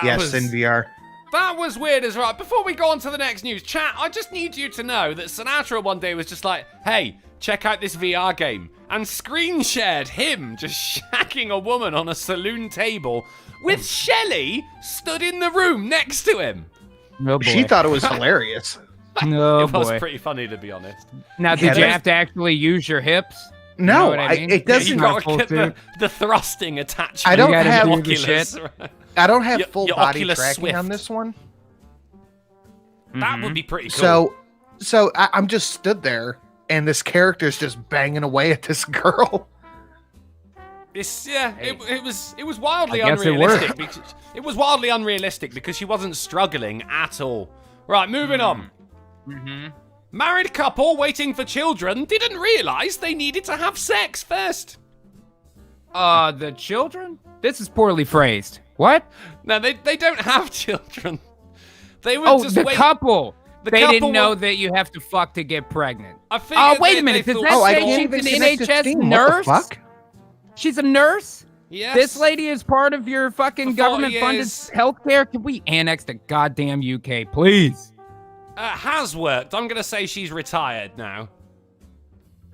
Yes, in VR. That was weird as right. Before we go on to the next news, chat, I just need you to know that Sinatra one day was just like, hey, check out this VR game. And screen shared him just shacking a woman on a saloon table with Shelley stood in the room next to him. Oh, boy. She thought it was hilarious. Oh, It was boy. pretty funny, to be honest. Now, did you have to actually use your hips? You know No, what I mean? it You doesn't. got to full get suit. the thrusting attachment. I don't to the have- do the Oculus. shit. I don't have Your- full your body Oculus tracking Swift. on this one. That would be pretty cool. So I'm just stood there, and this character's just banging away at this girl. It was wildly I guess it unrealistic. It was wildly unrealistic because she wasn't struggling at all. Right, moving on. Married couple waiting for children didn't realize they needed to have sex first. The children? This is poorly phrased. What? No, they don't have children. They were just the wait- couple. The They couple didn't know were- that you have to fuck to get pregnant. I Oh, figured wait they- a minute. they Does thought- that I say can't she's even an connect to NHS Steam. nurse? What the fuck? She's a nurse? Yes. This lady is part of your fucking For 40 government-funded years. healthcare? Can we annex the goddamn UK, please? Has worked. I'm gonna say she's retired now.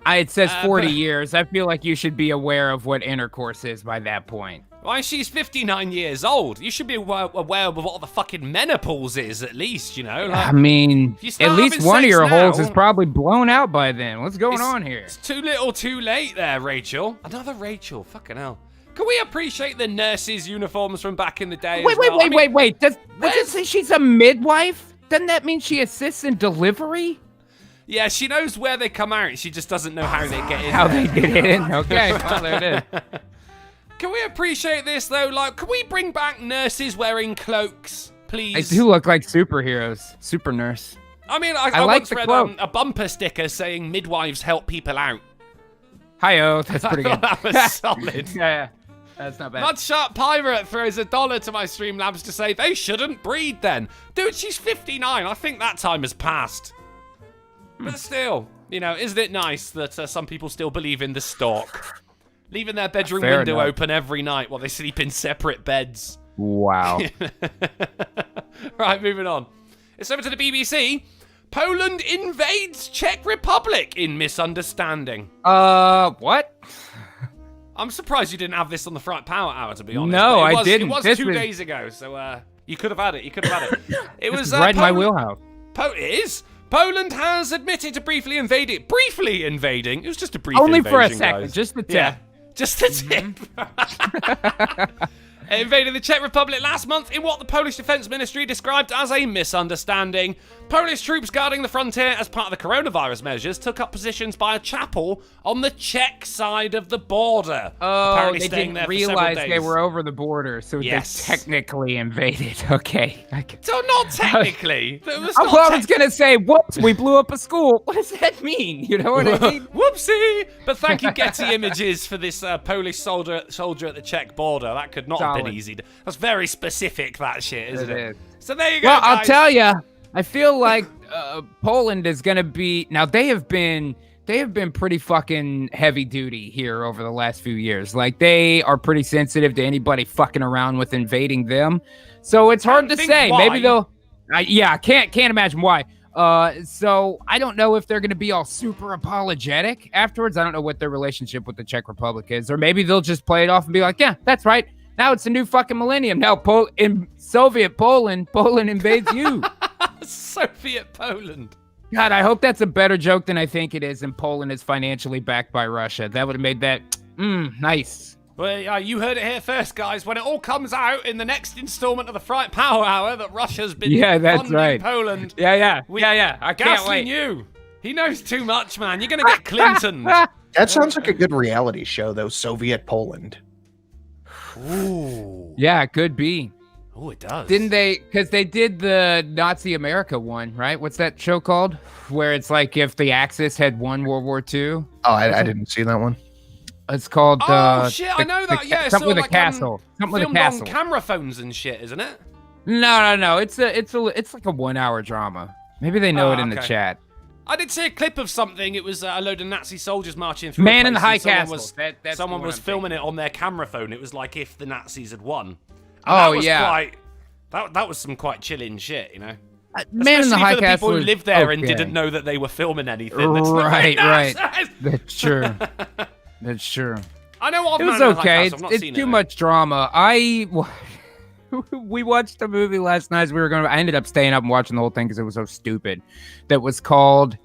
It says 40 but- years. I feel like you should be aware of what intercourse is by that point. Why, she's 59 years old. You should be aware of what the fucking menopause is, at least, you know? Like, I mean, if you start at least having one of sex your holes now- is probably blown out by then. What's going on here? It's too little too late there, Rachel. Another Rachel. Fucking hell. Can we appreciate the nurses' uniforms from back in the day? Wait, as well? I mean, wait. Does it where's- say she's a midwife? Doesn't that mean she assists in delivery? Yeah, she knows where they come out. She just doesn't know how they get in. How there. they get in? Okay, well, there it is. Can we appreciate this, though? Like, can we bring back nurses wearing cloaks, They please? do look like superheroes. Super nurse. I mean, I like once the read cloak. a bumper sticker saying midwives help people out. Hi-oh, that's pretty I good. thought that was solid. Yeah, that's not bad. Mudsharp Pirate throws $1 to my Streamlabs to say they shouldn't breed then. Dude, she's 59. I think that time has passed. But still, you know, isn't it nice that some people still believe in the stork? Leaving their bedroom Fair window enough. open every night while they sleep in separate beds. Wow. Right, moving on. It's over to the BBC. Poland invades Czech Republic in misunderstanding. What? I'm surprised you didn't have this on the Front Power Hour, to be honest. No, but I it was, didn't. It was This 2 was- days ago, so you could have had it. You could have had it. It was right in my Poland- wheelhouse. It is. Poland has admitted to briefly invading. It was just a brief Only invasion, for a second, guys. just the tip. Yeah, just the tip. It invaded the Czech Republic last month in what the Polish Defense Ministry described as a misunderstanding. Polish troops guarding the frontier as part of the coronavirus measures took up positions by a chapel on the Czech side of the border. Oh, Apparently they staying didn't there for several realize they days. were over the border, so Yes. they technically invaded. Okay. So not technically. That was I not was gonna say, whoops, we blew up a school. What does that mean? You know what I mean? Whoopsie! But thank you, Getty Images, for this Polish soldier at the Czech border. That could not have been Solid. easy. That's very specific, that shit, isn't it? is. So there you go, Well, guys. I'll tell you, I feel like Poland is gonna be now. They have been pretty fucking heavy duty here over the last few years. Like they are pretty sensitive to anybody fucking around with invading them. So it's hard to think say. why. Maybe they'll. I can't imagine why. So I don't know if they're gonna be all super apologetic afterwards. I don't know what their relationship with the Czech Republic is, or maybe they'll just play it off and be like, yeah, that's right. Now it's a new fucking millennium. Now in Soviet Poland invades you. Soviet Poland. God, I hope that's a better joke than I think it is, and Poland is financially backed by Russia. That would have made that nice. Well, you heard it here first, guys. When it all comes out in the next installment of the Fright Power Hour that Russia's been That's funding right. Poland. Yeah. I can't Ghastly wait. knew. He knows too much, man. You're gonna get Clinton. That sounds like a good reality show, though. Soviet Poland. Ooh. Yeah, it could be. Oh, it does. Didn't they? Because they did the Nazi America one, right? What's that show called? Where it's like if the Axis had won World War II. Oh, I didn't see that one. It's called. Oh shit! I know that. Yeah, something with a like, castle. Something with a filmed castle. on camera phones and shit, isn't it? No. It's like a 1 hour drama. Maybe they know Oh, it in the okay. chat. I did see a clip of something. It was a load of Nazi soldiers marching through. Man a in the place High and Castle. That's the someone one was I'm filming it on their camera phone. It was like if the Nazis had won. And Oh, that was yeah. quite That was some quite chilling shit, you know. Man in the Especially High for the people Castle who is lived there and okay. didn't know that they were filming anything. That's Right, right. That's true. That's true. I know of It Man was in the High okay. Castle, I've not It's seen too it, much drama. We watched a movie last night. I ended up staying up and watching the whole thing because it was so stupid. It was called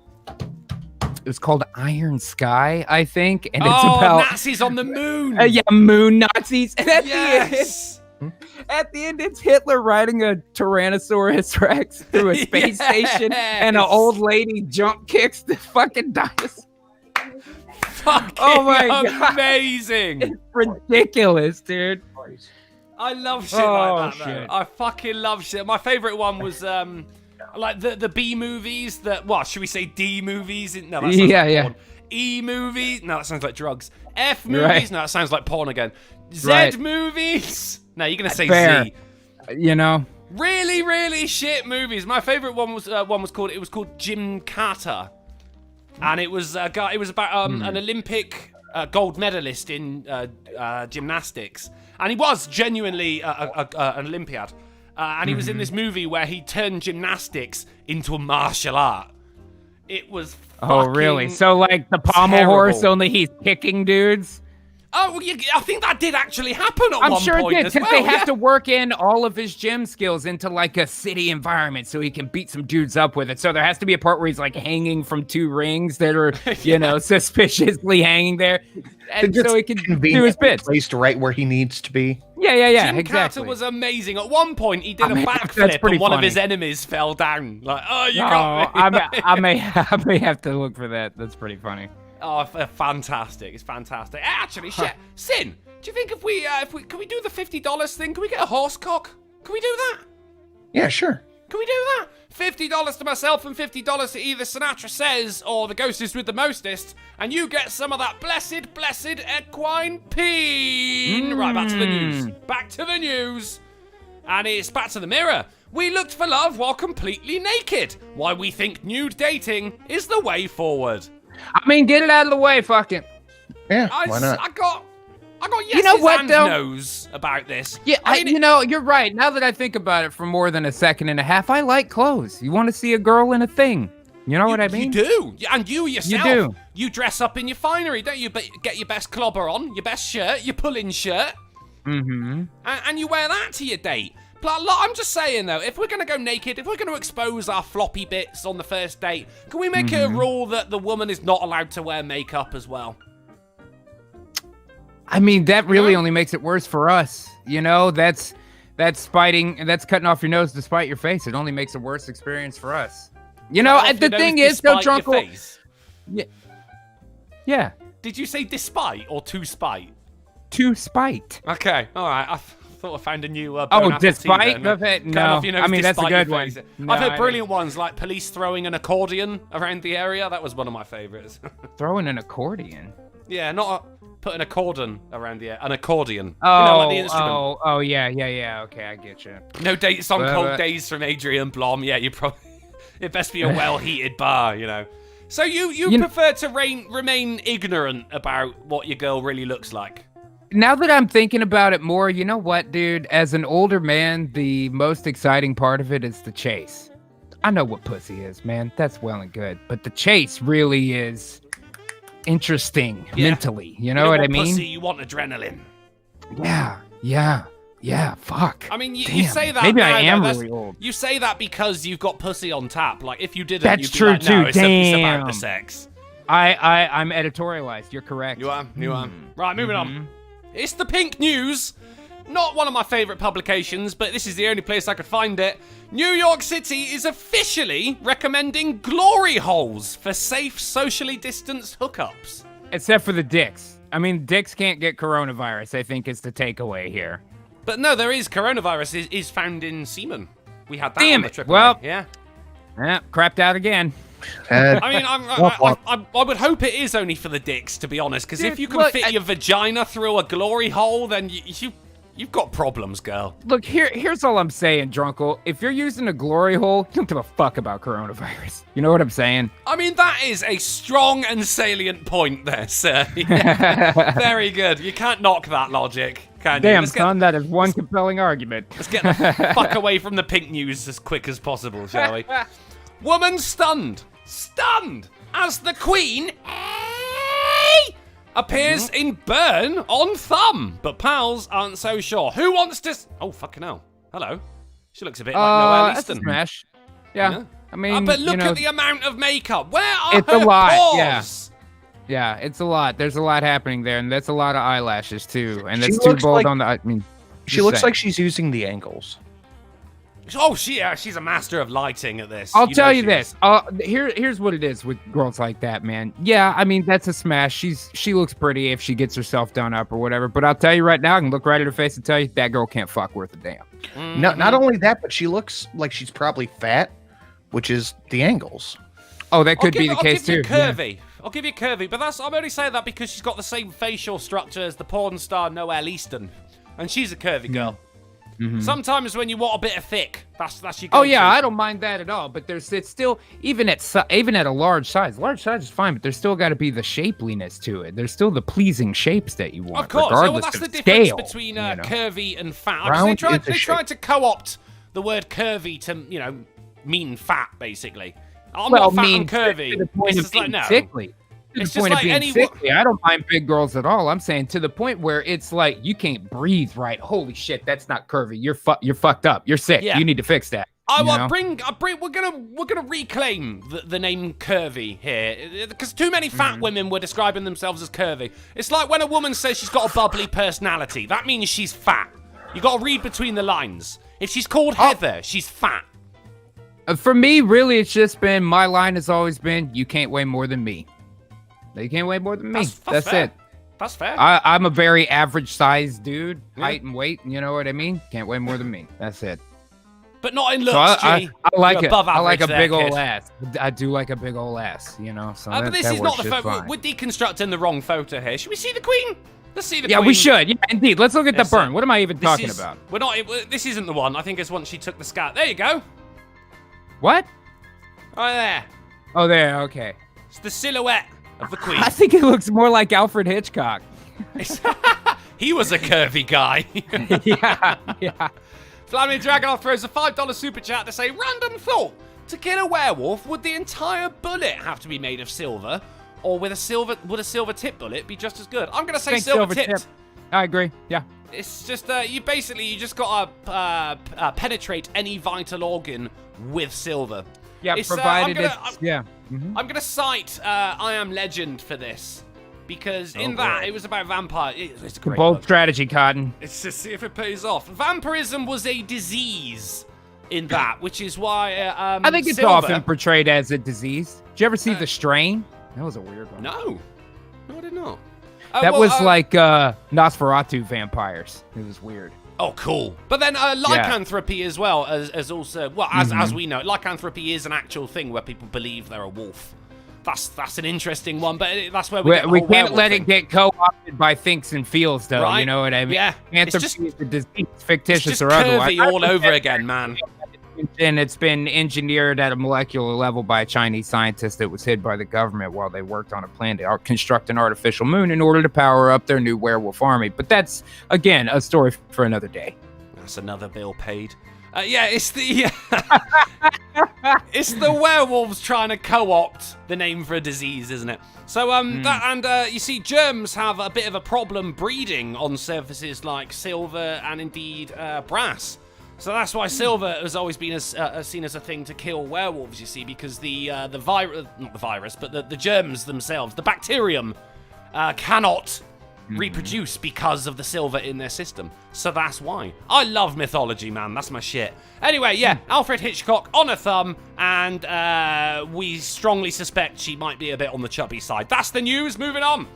Iron Sky, I think, and it's about Nazis on the moon. moon Nazis. And Yes. at the end, it's Hitler riding a Tyrannosaurus Rex through a space station, and an old lady jump kicks the fucking dinosaur. Fucking Oh my God. amazing. It's ridiculous, dude. I love shit Oh, like that, though. shit. I fucking love shit. My favorite one was like the B movies that, what, should we say D movies? No, that sounds like porn. E movies? No, that sounds like drugs. F movies? Right. No, that sounds like porn again. Z Right. movies? No, you're gonna say Fair. Z. You know? Really, really shit movies. My favorite one was called Jim Carter, and it was about an Olympic gold medalist in gymnastics, and he was genuinely an Olympiad, and he was in this movie where he turned gymnastics into a martial art. It was Oh, really? fucking So, like the pommel terrible. horse, only he's kicking dudes? Oh, well, I think that did actually happen at I'm one sure it point did, as because well. they have yeah. to work in all of his gym skills into like a city environment so he can beat some dudes up with it. So there has to be a part where he's like hanging from two rings that are, you know, suspiciously hanging there. And so he can do his bits. Placed right where he needs to be. Yeah, Jim exactly. Carter was amazing. At one point, he did I mean, a that's backflip pretty and one of funny. his enemies fell down. Like, oh, you Oh, got me. I may have to look for that. That's pretty funny. Oh, fantastic! It's fantastic. Actually, shit, Sin. Do you think if we can we do the $50 thing? Can we get a horse cock? Can we do that? Yeah, sure. Can we do that? $50 to myself and $50 to either Sinatra Says or the Ghost is with the Mostest, and you get some of that blessed equine peen. Right, back to the news. Back to the news. And it's back to the mirror. We looked for love while completely naked. Why we think nude dating is the way forward. I mean, get it out of the way, fucking. Yeah, why not? I got yeses You know what, and though? no's about this. Yeah, I mean, you know, you're right. Now that I think about it for more than a second and a half, I like clothes. You want to see a girl in a thing. You know what I mean? You do. And you yourself. You do. You dress up in your finery, don't you? But get your best clobber on, your best shirt, your pull-in shirt. Mm-hmm. And you wear that to your date. But I'm just saying, though, if we're going to go naked, if we're going to expose our floppy bits on the first date, can we make it a rule that the woman is not allowed to wear makeup as well? I mean, that really only makes it worse for us. You know, that's cutting off your nose to spite your face. It only makes a worse experience for us. You know, Off the your thing nose is, though, despite your Drunkle. face. Yeah, Did you say despite or to spite? to spite. Okay, all right. I thought I found a new. Despite the fact? No, I mean that's a good one. No, I've heard I brilliant ones like police throwing an accordion around the area. That was one of my favorites. didn't. Throwing an accordion. Yeah, not putting a cordon around the an accordion. Oh, you know, like the instrument. Yeah. Okay, I get you. No dates on But- cold days from Adrian Blom. Yeah, you probably. It best be a well-heated bar, you know. So you prefer to remain ignorant about what your girl really looks like. Now that I'm thinking about it more, you know what, dude? As an older man, the most exciting part of it is the chase. I know what pussy is, man. That's well and good. But the chase really is interesting mentally. You know what I mean? Pussy, you want adrenaline. Yeah, fuck. I mean, you Damn, say that. maybe now, I am though, really old. You say that because you've got pussy on tap. Like, if you didn't, That's you'd be true, like, no, too. it's about Damn. the sex. I'm editorialized. You're correct. You are. Right, moving on. It's the Pink News. Not one of my favorite publications, but this is the only place I could find it. New York City is officially recommending glory holes for safe, socially distanced hookups. Except for the dicks. I mean, dicks can't get coronavirus, I think is the takeaway here. But no, there is coronavirus is found in semen. We had that Damn on the it. AAA. Well- yeah. Yeah, crapped out again. I mean, I would hope it is only for the dicks, to be honest, because if Dude, you can look, fit your vagina through a glory hole, then you've got problems, girl. Look, here's all I'm saying, Drunkle. If you're using a glory hole, you don't give a fuck about coronavirus. You know what I'm saying? I mean, that is a strong and salient point there, sir. Yeah. Very good. You can't knock that logic. Can you? Damn, Let's son, that is one compelling argument. Let's get the fuck away from the pink news as quick as possible, shall we? Woman stunned as the Queen appears in burn on thumb, but pals aren't so sure. Who wants to? Oh fucking hell! Hello. She looks a bit like Noelle That's a Easton. smash. Yeah. I mean, but look you know, at the amount of makeup. Where are it's her a lot. paws? Yeah, it's a lot. There's a lot happening there, and that's a lot of eyelashes too. And She that's too looks bold like- on the. I mean, She just looks saying. like she's using the angles. Oh, she's a master of lighting at this. I'll know tell you she this. is. Here's what it is with girls like that, man. Yeah, I mean that's a smash. She looks pretty if she gets herself done up or whatever. But I'll tell you right now, I can look right at her face and tell you that girl can't fuck worth a damn. Not only that, but she looks like she's probably fat, which is the angles. Oh, that could be the case I'll give too. you Yeah. curvy. I'll give you curvy, but I'm only saying that because she's got the same facial structure as the porn star Noelle Easton, and she's a curvy girl. Sometimes when you want a bit of thick, that's your go-to. Oh yeah, I don't mind that at all. But it's still even at a large size. Large size is fine, but there's still got to be the shapeliness to it. There's still the pleasing shapes that you want, Of course, regardless that's of the difference scale, between you know? curvy and fat. 'Cause Round They tried is a they tried to co-opt the word curvy to mean fat, basically. I'm Well, not fat, mean I'm curvy. to the point It's of just like, being no. sickly. To It's the just point of like being any- sickly. I don't mind big girls at all. I'm saying to the point where it's like you can't breathe right. Holy shit, that's not curvy. You're fucked up. You're sick. Yeah. You need to fix that. I you want know? we're gonna reclaim the name curvy here because too many fat women were describing themselves as curvy. It's like when a woman says she's got a bubbly personality, that means she's fat. You got to read between the lines. If she's called Heather, she's fat. For me, really, it's just been my line has always been you can't weigh more than me. You can't weigh more than me. That's fair. it. That's fair. I'm a very average sized dude, Yeah. height and weight. You know what I mean? Can't weigh more than me. That's it. But not in looks, So I G. like You're it. above I like a average big there, old kid. ass. I do like a big old ass. You know. So But that, this that is not works the just photo. fine. We're deconstructing the wrong photo here. Should we see the Queen? Let's see the Yeah, Queen. we should. Yeah, indeed. Let's look at the Yes, burn. What am I even This talking is- about? We're not. This isn't the one. I think it's once she took the scat. There you go. What? Right there. Oh, there. Okay. It's the silhouette of the Queen. I think it looks more like Alfred Hitchcock. He was a curvy guy. yeah. Yeah. Flaming Dragonoff throws a $5 super chat to say, random thought. To kill a werewolf, would the entire bullet have to be made of silver? Or would a silver tip bullet be just as good? I'm going to say Think silver tip. tipped. I agree. Yeah. It's just, you just got to penetrate any vital organ with silver. Yeah, It's, provided I'm gonna- it's yeah. Mhm. I'm going to cite I Am Legend for this. Because in that, it was about vampire. It's a great Bold book. strategy, Cotton. It's to see if it pays off. Vampirism was a disease in that, which is why I think it's silver- often portrayed as a disease. Did you ever see The Strain? That was a weird one. No, I did not. That was like Nosferatu vampires. It was weird. Oh, cool. But then lycanthropy as well as also as we know, lycanthropy is an actual thing where people believe they're a wolf. That's an interesting one, but that's where we get the We whole can't werewolf let thing. it get co-opted by thinks and feels, though. Right. You know what I mean? Yeah. It's Anthropy just- is a disease, It's fictitious just or otherwise. curvy all over again, man. And it's been engineered at a molecular level by a Chinese scientist that was hid by the government while they worked on a plan to construct an artificial moon in order to power up their new werewolf army. But that's, again, a story for another day. That's another bill paid. It's the it's the werewolves trying to co-opt the name for a disease, isn't it? So you see, germs have a bit of a problem breeding on surfaces like silver and indeed brass. So that's why silver has always been seen as a thing to kill werewolves. You see, because the virus, not the virus, but the germs themselves, the bacterium, cannot reproduce because of the silver in their system. So that's why. I love mythology, man. That's my shit. Anyway, yeah, Alfred Hitchcock on a thumb, and we strongly suspect she might be a bit on the chubby side. That's the news. Moving on.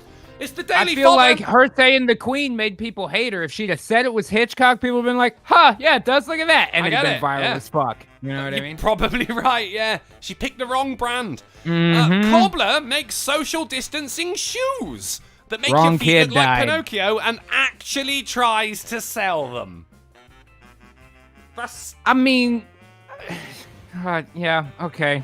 It's the Daily I feel Fodder. like her saying the Queen made people hate her. If she'd have said it was Hitchcock, people would have been like, huh, yeah, it does look at that. And I it'd get been it, viral yeah. as fuck. You know what I You're mean? probably right, yeah. She picked the wrong brand. Mhm. Cobbler makes social distancing shoes that make Wrong your feet kid look like died. Pinocchio and actually tries to sell them. That's I mean, yeah, okay.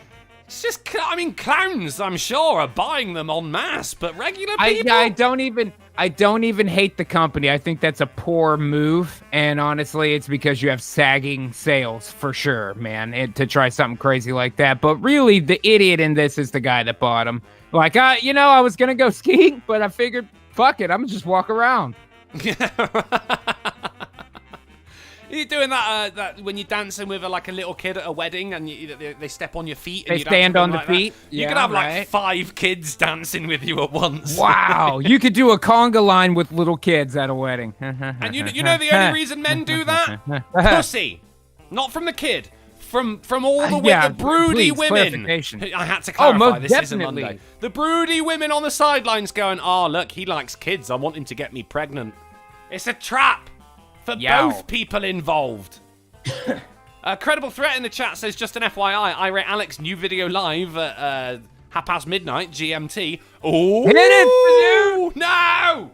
It's just, I mean, clowns, I'm sure, are buying them en masse, but regular people? I don't even hate the company. I think that's a poor move, and honestly, it's because you have sagging sales for sure, man, to try something crazy like that. But really, the idiot in this is the guy that bought them. Like, I was gonna go skiing, but I figured, fuck it, I'm gonna just walk around. You're doing that when you're dancing with a little kid at a wedding and they step on your feet. And they stand on the feet. You could have like 5 kids dancing with you at once. Wow, you could do a conga line with little kids at a wedding. And you know the only reason men do that? Pussy, not from the kid. From all the broody women. I had to clarify, this isn't Monday. The broody women on the sidelines going, oh, look, he likes kids. I want him to get me pregnant. It's a trap for both people involved. Credible Threat in the chat says, just an FYI, I rate Alex new video live at midnight GMT. Oh, hit it! No!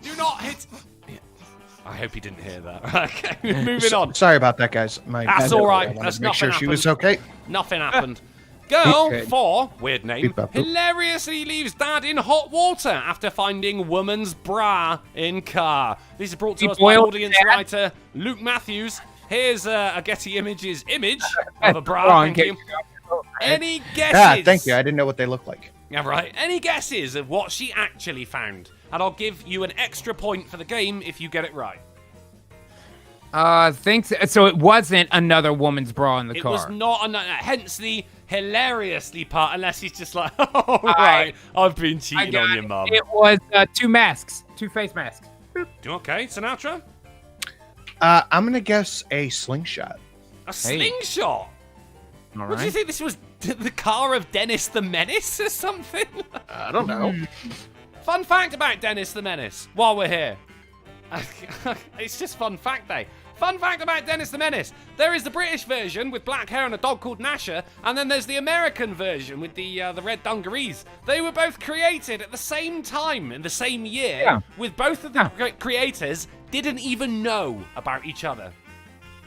Do not hit... I hope he didn't hear that. Okay, moving on. Sorry about that, guys. That's all right. That's make sure she was okay. Nothing happened. Girl 4, weird name, hilariously leaves dad in hot water after finding woman's bra in car. This is brought to us by audience writer Luke Matthews. Here's a Getty Images image of a bra. Thank you. Any guesses? Thank you. I didn't know what they looked like. Yeah, right. Any guesses of what she actually found? And I'll give you an extra point for the game if you get it right. So it wasn't another woman's bra in the car. It was not another, hence the hilariously part, unless he's just like, oh, right, I've been cheating on your mum. It was 2 masks, 2 face masks. Okay, Sinatra? I'm going to guess a slingshot. A slingshot? All right. What do you think, this was the car of Dennis the Menace or something? I don't know. Fun fact about Dennis the Menace, while we're here. It's just fun fact day. Fun fact about Dennis the Menace. There is the British version with black hair and a dog called Nasher, and then there's the American version with the red dungarees. They were both created at the same time in the same year, with both of the creators didn't even know about each other.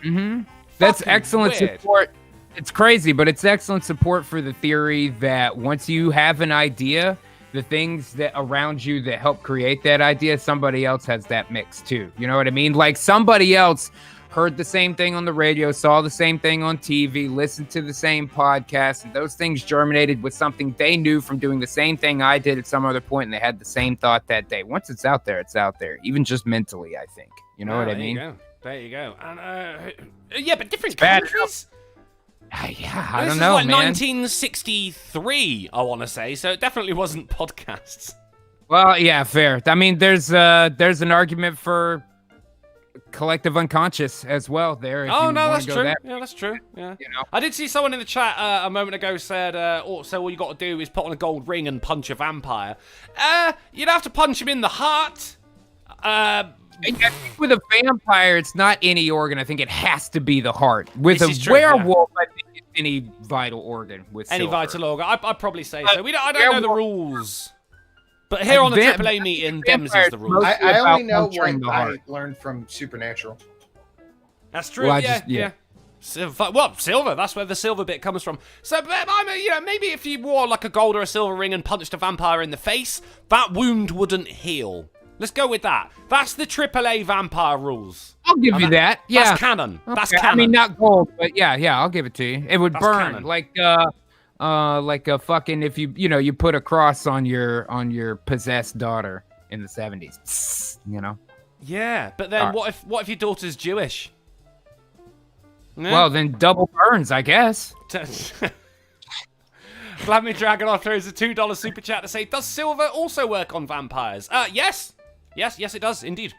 Mm-hmm. That's excellent support. It's crazy, but it's excellent support for the theory that once you have an idea, the things that around you that help create that idea, somebody else has that mix too. You know what I mean? Like somebody else heard the same thing on the radio, saw the same thing on TV, listened to the same podcast, and those things germinated with something they knew from doing the same thing I did at some other point, and they had the same thought that day. Once it's out there, it's out there, even just mentally, I think. You know what I mean? There you go. And, yeah, but different countries. Yeah, I don't know, know, man. This is like man. 1963, I want to say, so it definitely wasn't podcasts. Well, yeah, fair. I mean, there's an argument for collective unconscious as well there. Oh, no, that's true. Yeah, that's true. Yeah. You know? I did see someone in the chat a moment ago said, so all you got to do is put on a gold ring and punch a vampire. You'd have to punch him in the heart. I think with a vampire, it's not any organ. I think it has to be the heart. With a werewolf, I think it's any vital organ. With any silver. Vital organ, I'd probably say so. I don't know the rules, but here on the AAA meeting, Dems is the rules. I only know what I learned from Supernatural. That's true. Well, yeah. Silver. That's where the silver bit comes from. So, maybe if you wore like a gold or a silver ring and punched a vampire in the face, that wound wouldn't heal. Let's go with that. That's the AAA vampire rules. I'll give you that. Yeah, that's canon. Okay. That's canon. I mean, not gold, but yeah, I'll give it to you. It would burn canon. like a fucking if you put a cross on your possessed daughter in the 70s. Psst, you know. Yeah, but then what if your daughter's Jewish? Yeah. Well, then double burns, I guess. Vladimir Dragonov throws a $2 super chat to say, does silver also work on vampires? Yes. Yes, it does, indeed.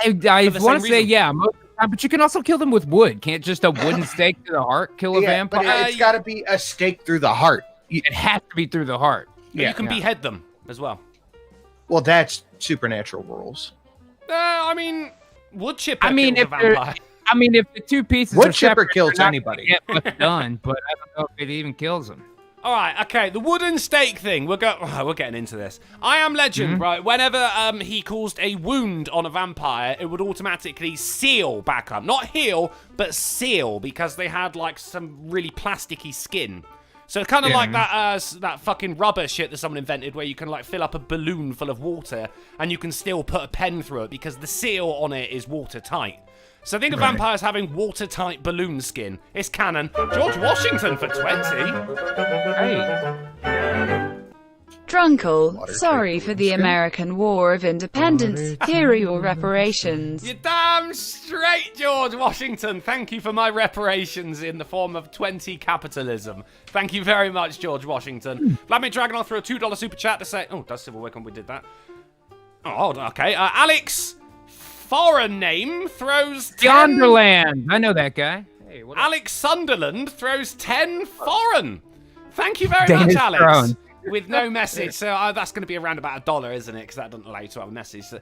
I want to say, yeah, most of the time, but you can also kill them with wood. Can't just a wooden stake to the heart kill a vampire? But it's got to be a stake through the heart. It has to be through the heart. Yeah, you can behead them as well. Well, that's Supernatural rules. I mean, wood chipper kills a vampire. If the two pieces wood are chipper separate, kills anybody. Get what's done, but I don't know if it even kills them. All right, okay, the wooden stake thing. We're getting into this. I Am Legend, right? Whenever he caused a wound on a vampire, it would automatically seal back up. Not heal, but seal, because they had like some really plasticky skin. So it's kind of like that fucking rubber shit that someone invented where you can like fill up a balloon full of water and you can still put a pen through it because the seal on it is watertight. So think of vampires having watertight balloon skin. It's canon. George Washington for 20. Hey. Drunkle, sorry for the American War of Independence. Here are your reparations. You're damn straight, George Washington. Thank you for my reparations in the form of 20 capitalism. Thank you very much, George Washington. Vladimir Dragonov threw a $2 super chat to say... Oh, that's Civil War when we did that. Oh, okay. Alex, foreign name, throws 10... Yonderland. I know that guy. Hey, what Alex Sunderland throws 10 foreign. Thank you very Danish much, Alex. throne. With no message, so that's going to be around about $1, isn't it? Because that doesn't allow you to have a message. So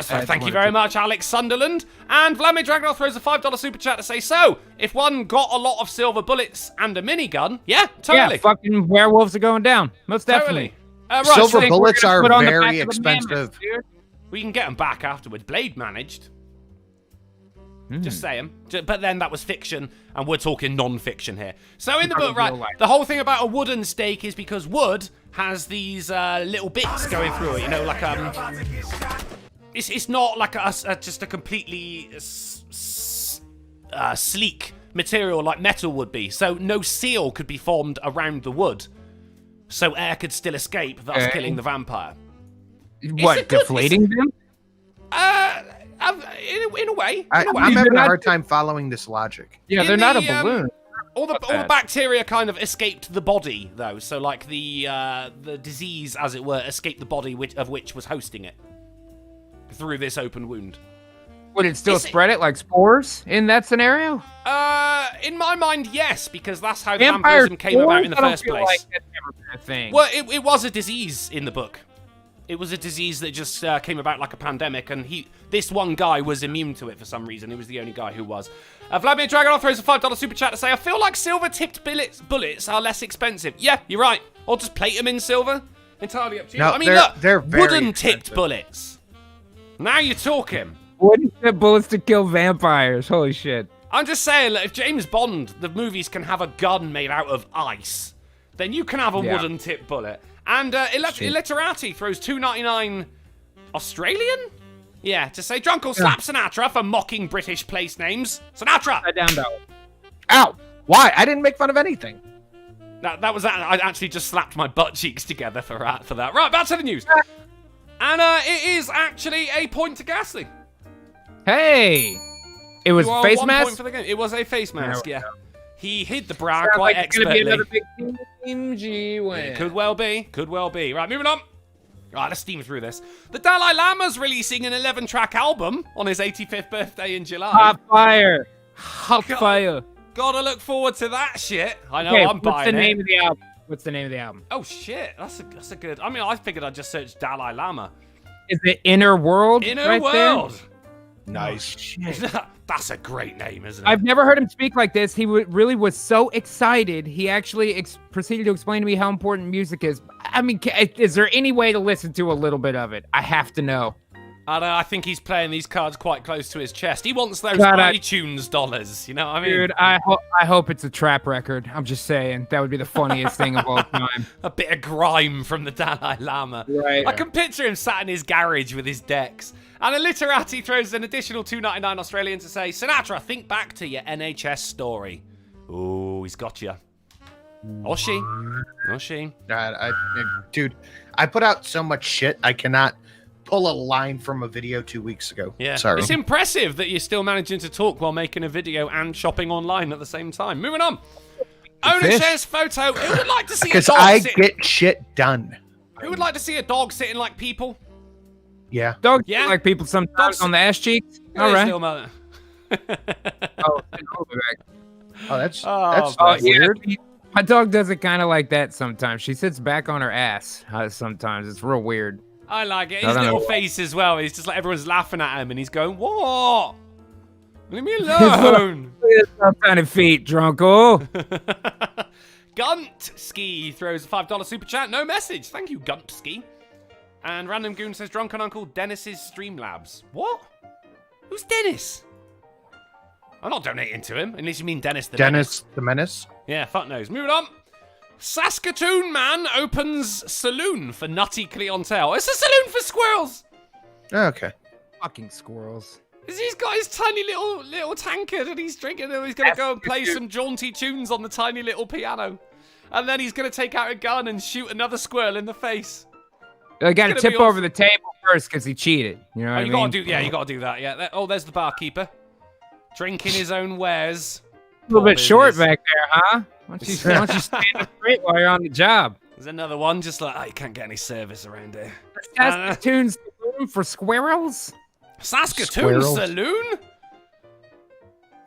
thank you very much, Alex Sunderland. And Vladimir Dragonov throws a $5 super chat to say, so, if one got a lot of silver bullets and a minigun, yeah, totally. Yeah, fucking werewolves are going down. Most definitely. Right, Silver so bullets are put on the back very of the expensive. mammoth, dude. we can get them back afterward. Blade managed. Just saying. But then that was fiction, and we're talking non-fiction here. So in the book, right, the whole thing about a wooden stake is because wood has these little bits going through it, you know, like it's not like just a completely sleek material like metal would be. So no seal could be formed around the wood, so air could still escape, thus killing the vampire. What, deflating them? In a way. I'm having a hard time following this logic. Yeah, they're not a balloon. All the bacteria kind of escaped the body, though. So, like, the disease, as it were, escaped the body of which was hosting it through this open wound. Would it still spread it like spores in that scenario? In my mind, yes, because that's how the vampirism came about in the first place. Like that's never been a thing. Well, it was a disease in the book. It was a disease that just came about like a pandemic, and this one guy was immune to it for some reason. He was the only guy who was. Vladimir Dragonov throws a $5 super chat to say, I feel like silver-tipped bullets are less expensive. Yeah, you're right. Or just plate them in silver. Entirely up to you. No, I mean, they're look, very wooden-tipped expensive. bullets. Now you're talking. Wooden-tipped bullets to kill vampires. Holy shit. I'm just saying, like, if James Bond, the movies, can have a gun made out of ice, then you can have a wooden-tipped bullet. And Illiterati throws $2.99 Australian? Yeah, to say Drunkle slap Sinatra for mocking British place names. Sinatra! I down dollar. Ow! Why? I didn't make fun of anything. That was that. I actually just slapped my butt cheeks together for that. Right, back to the news. And it is actually a point to Ghastly. Hey! It was face 1 mask? point for the game. It was a face mask, yeah. He hid the bra Sounds quite like it's gonna be expertly. another big Team G win. It could well be. Could well be. Right, moving on. Right, let's steam through this. The Dalai Lama's releasing an 11-track album on his 85th birthday in July. Hot fire. Hot fire. Gotta look forward to that shit. I know Okay, I'm buying what's the name it. of the album? What's the name of the album? Oh shit, that's a good. I mean, I figured I'd just search Dalai Lama. Is it Inner World? Inner right World. There? Nice. That's a great name, isn't it? I've never heard him speak like this. He really was so excited. He actually proceeded to explain to me how important music is. I mean, is there any way to listen to a little bit of it? I have to know. I think he's playing these cards quite close to his chest. He wants those God, iTunes dollars. You know what I mean? Dude, I hope it's a trap record. I'm just saying. That would be the funniest thing of all time. A bit of grime from the Dalai Lama. Right. I can picture him sat in his garage with his decks. And Illiterati throws an additional $2.99 Australian to say, Sinatra, think back to your NHS story. Ooh, he's got you. Or she. Or she. Dude, I put out so much shit, I cannot pull a line from a video 2 weeks ago. Yeah. Sorry. It's impressive that you're still managing to talk while making a video and shopping online at the same time. Moving on. Owner shares photo. Who would like to see a Because dog I sitting? get shit done. Who would like to see a dog sitting like people? Yeah. Dogs Yeah. like people sometimes Dogs- on the ass cheeks. Yeah, All right. still mother. Oh, That's weird. weird. My dog does it kind of like that sometimes. She sits back on her ass sometimes. It's real weird. I like it. I His don't little know. face as well. He's just like everyone's laughing at him and he's going, what? Leave me alone. Some kind of feet, drunko. Gunt Ski throws a $5 super chat. No message. Thank you, Gunt Ski. And Random Goon says, Drunken Uncle Dennis's Streamlabs. What? Who's Dennis? I'm not donating to him, unless you mean Dennis the Menace. Dennis the Menace. Yeah, fuck knows. Moving on. Saskatoon man opens saloon for nutty clientele. It's a saloon for squirrels. Okay. Fucking squirrels. He's got his tiny little tankard and he's drinking and he's going to go and play some jaunty tunes on the tiny little piano. And then he's going to take out a gun and shoot another squirrel in the face. I got to tip over the table first because he cheated. You know what I mean? You got to do that. Yeah. There's the barkeeper. Drinking his own wares. A little bit short back there, huh? Why don't you stand up straight while you're on the job? There's another one just like, you can't get any service around here. Saskatoon saloon for squirrels? Saskatoon saloon?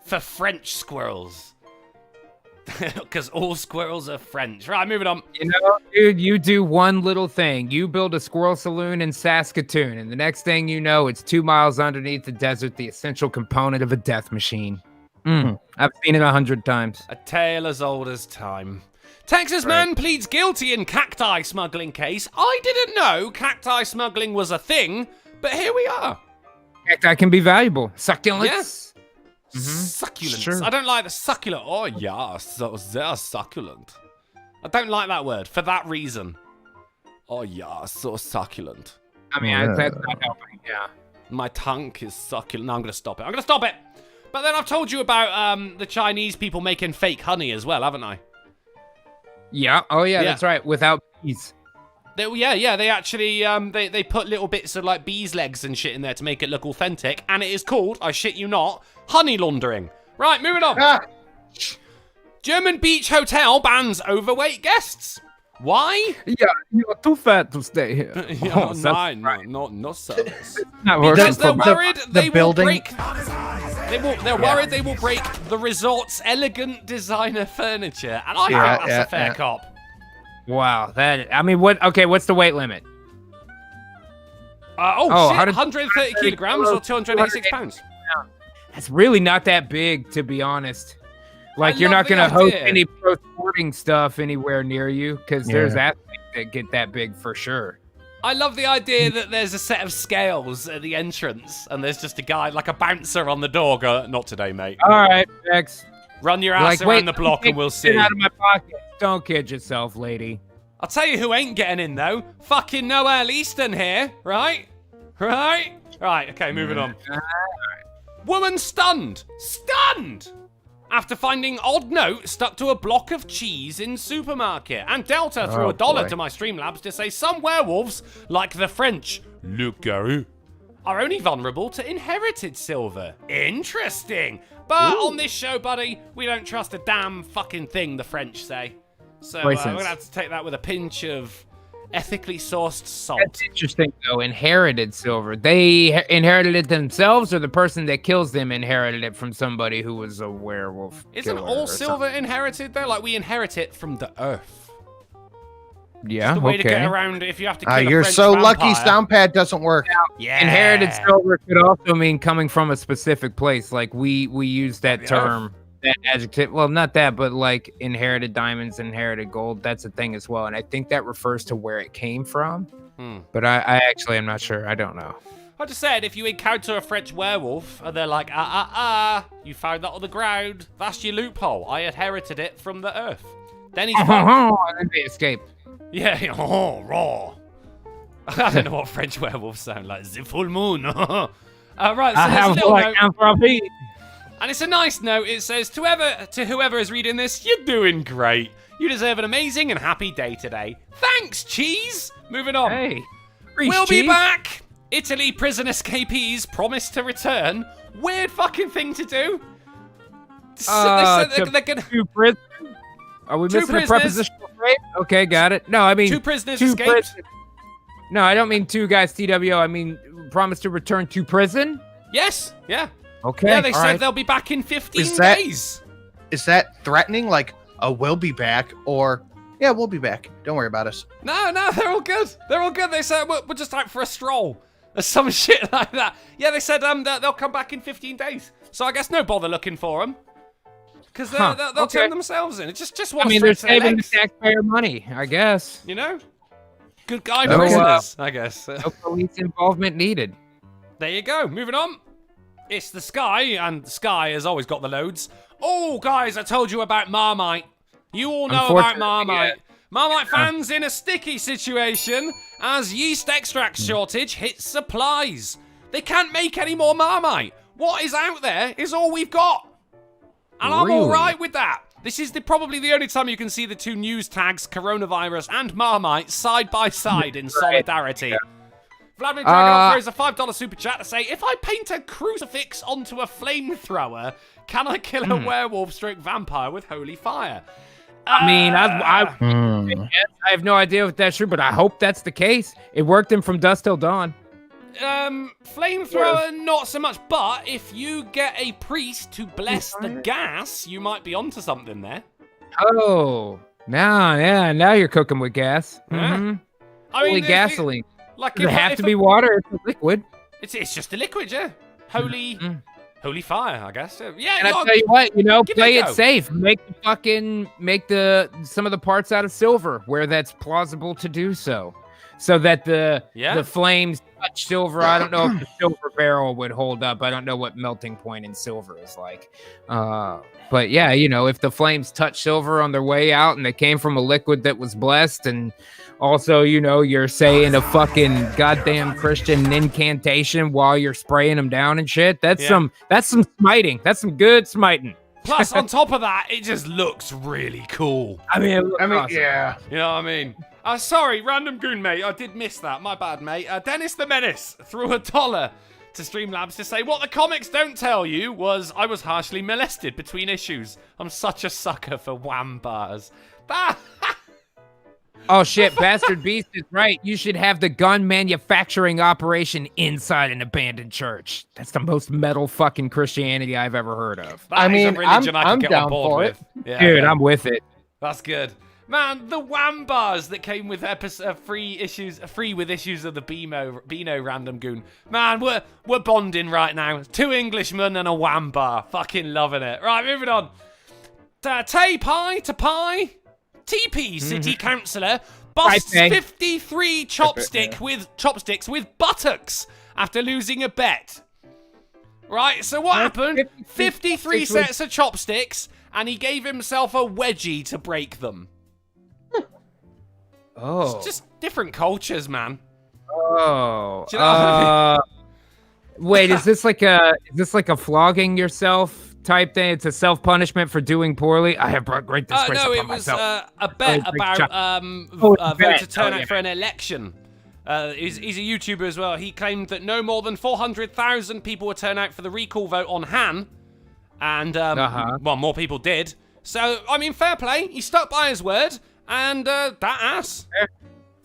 For French squirrels. Because all squirrels are French. Right, moving on. You know, dude, you do one little thing. You build a squirrel saloon in Saskatoon, and the next thing you know, it's 2 miles underneath the desert, the essential component of a death machine. I've seen it 100 times. A tale as old as time. Texas man pleads guilty in cacti smuggling case. I didn't know cacti smuggling was a thing, but here we are. Cacti can be valuable. Succulents. Yes. Succulents. Sure. I don't like the succulent. Oh, yeah, so they're succulent. I don't like that word for that reason. Oh, yeah, so succulent. I mean, that's not helping, yeah. My tongue is succulent. No, I'm going to stop it. But then I've told you about the Chinese people making fake honey as well, haven't I? Yeah. Oh, yeah, that's right. Without bees. They actually they put little bits of like bees' legs and shit in there to make it look authentic, and it is called, I shit you not, honey laundering. Right, moving on. German beach hotel bans overweight guests. Why? Yeah, you're too fat to stay here. No service. Because they're worried they will building. break. They're worried they will break the resort's elegant designer furniture, and I think that's a fair cop. Wow, what's the weight limit? Shit, 130 kilograms or 286 pounds. That's really not that big, to be honest. Like, you're not going to host any pro sporting stuff anywhere near you, because there's athletes that get that big for sure. I love the idea that there's a set of scales at the entrance, and there's just a guy, like a bouncer on the door, go, not today, mate. All right, Rex. Run your ass around the block and we'll see. Out of my pocket. Don't kid yourself, lady. I'll tell you who ain't getting in, though. Fucking Noel Easton here, right? Right, okay, moving on. Woman stunned. Stunned! After finding odd note stuck to a block of cheese in supermarket. And Delta threw $1 to my Streamlabs to say some werewolves, like the French, Le Garou, are only vulnerable to inherited silver. Interesting. But on this show, buddy, we don't trust a damn fucking thing the French say. So we're going to have to take that with a pinch of ethically sourced salt. That's interesting, though. Inherited silver. They inherited it themselves, or the person that kills them inherited it from somebody who was a werewolf? Isn't all silver inherited, though? Like, we inherit it from the earth. Yeah, the way to get around if you have to kill a you're French so vampire. lucky Soundpad doesn't work. Yeah. Inherited silver could also mean coming from a specific place. Like, we use that term, that adjective. Well, not that, but like inherited diamonds, inherited gold. That's a thing as well. And I think that refers to where it came from. But I actually am not sure. I don't know. I just said, if you encounter a French werewolf and they're like, you found that on the ground, that's your loophole. I inherited it from the earth. Then he's and then they escape. Yeah, raw. I don't know what French werewolves sound like. The full moon. Right, so I there's have a little note. And it's a nice note. It says, to whoever is reading this, you're doing great. You deserve an amazing and happy day today. Thanks, Cheese. Moving on. Hey, we'll be back. Italy prison escapees promise to return. Weird fucking thing to do. They said they're gonna... prison? Are we missing a prepositional phrase? Okay, got it. No, I mean... Two prisoners escaped. No, I don't mean two guys TWO. I mean promise to return to prison? Yes, yeah. Okay, yeah, they said they'll be back in 15 days. Is that threatening? Like, we'll be back, or we'll be back. Don't worry about us. No, they're all good. They're all good. They said we're just out for a stroll or some shit like that. Yeah, they said they'll come back in 15 days. So I guess no bother looking for them because they'll turn themselves in. It's just one. I mean, they're saving the taxpayer money, I guess. You know, good guy prisoners, I guess. No police involvement needed. There you go. Moving on. It's the Sky, and the Sky has always got the loads. Oh, guys, I told you about Marmite. You all know about Unfortunately, Marmite. Marmite fans in a sticky situation as yeast extract shortage hits supplies. They can't make any more Marmite. What is out there is all we've got. And I'm all right with that. This is probably the only time you can see the two news tags, coronavirus and Marmite, side by side in solidarity. Yeah. Vladimir Dragunov throws a $5 super chat to say, if I paint a crucifix onto a flamethrower, can I kill a werewolf stroke vampire with holy fire? I mean, I have no idea if that's true, but I hope that's the case. It worked in From Dusk Till Dawn. Flamethrower, not so much, but if you get a priest to bless the gas, you might be onto something there. Oh, now you're cooking with gas. Yeah. I mean, gasoline. Does it have to be water? It's a liquid. It's just a liquid, yeah. Holy fire, I guess. Yeah. And I tell you what, play it safe. Make some of the parts out of silver where that's plausible to do so. So that the flames touch silver. I don't know if the silver barrel would hold up. I don't know what melting point in silver is like. But yeah, if the flames touch silver on their way out and they came from a liquid that was blessed, and also, you're saying a fucking goddamn Christian incantation while you're spraying them down and shit. That's some smiting. That's some good smiting. Plus, on top of that, it just looks really cool. I mean, awesome. Yeah. You know what I mean? Sorry, random goon, mate. I did miss that. My bad, mate. Dennis the Menace threw $1 to Streamlabs to say, what the comics don't tell you was I was harshly molested between issues. I'm such a sucker for wham bars. Oh, shit. Bastard Beast is right. You should have the gun manufacturing operation inside an abandoned church. That's the most metal fucking Christianity I've ever heard of. I'm down for it. Yeah, dude, I'm with it. That's good. Man, the wham bars that came with free with issues of the Beano Random Goon. Man, we're bonding right now. 2 Englishmen and a wham bar. Fucking loving it. Right, moving on. Tay Pie to Pie. TP City Councillor busts 53 chopsticks with buttocks after losing a bet. Right, so what happened? 53 sets of chopsticks, and he gave himself a wedgie to break them. Oh. It's just different cultures, man. Oh. Do you know what I mean? Wait, is this like a flogging yourself type thing? It's a self-punishment for doing poorly? I have brought great disgrace upon myself. No, it was a bet about voter turnout for an election. He's a YouTuber as well. He claimed that no more than 400,000 people would turn out for the recall vote on Han. And, well, more people did. So, I mean, fair play. He stuck by his word. And that ass.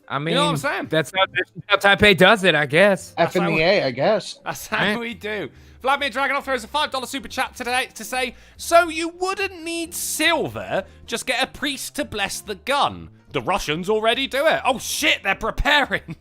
I mean, you know what I'm saying? That's how Taipei does it, I guess. F in the A, I guess. That's how we do. Vladimir Dragunov throws a $5 super chat today to say, so you wouldn't need silver, just get a priest to bless the gun. The Russians already do it. Oh shit, they're preparing.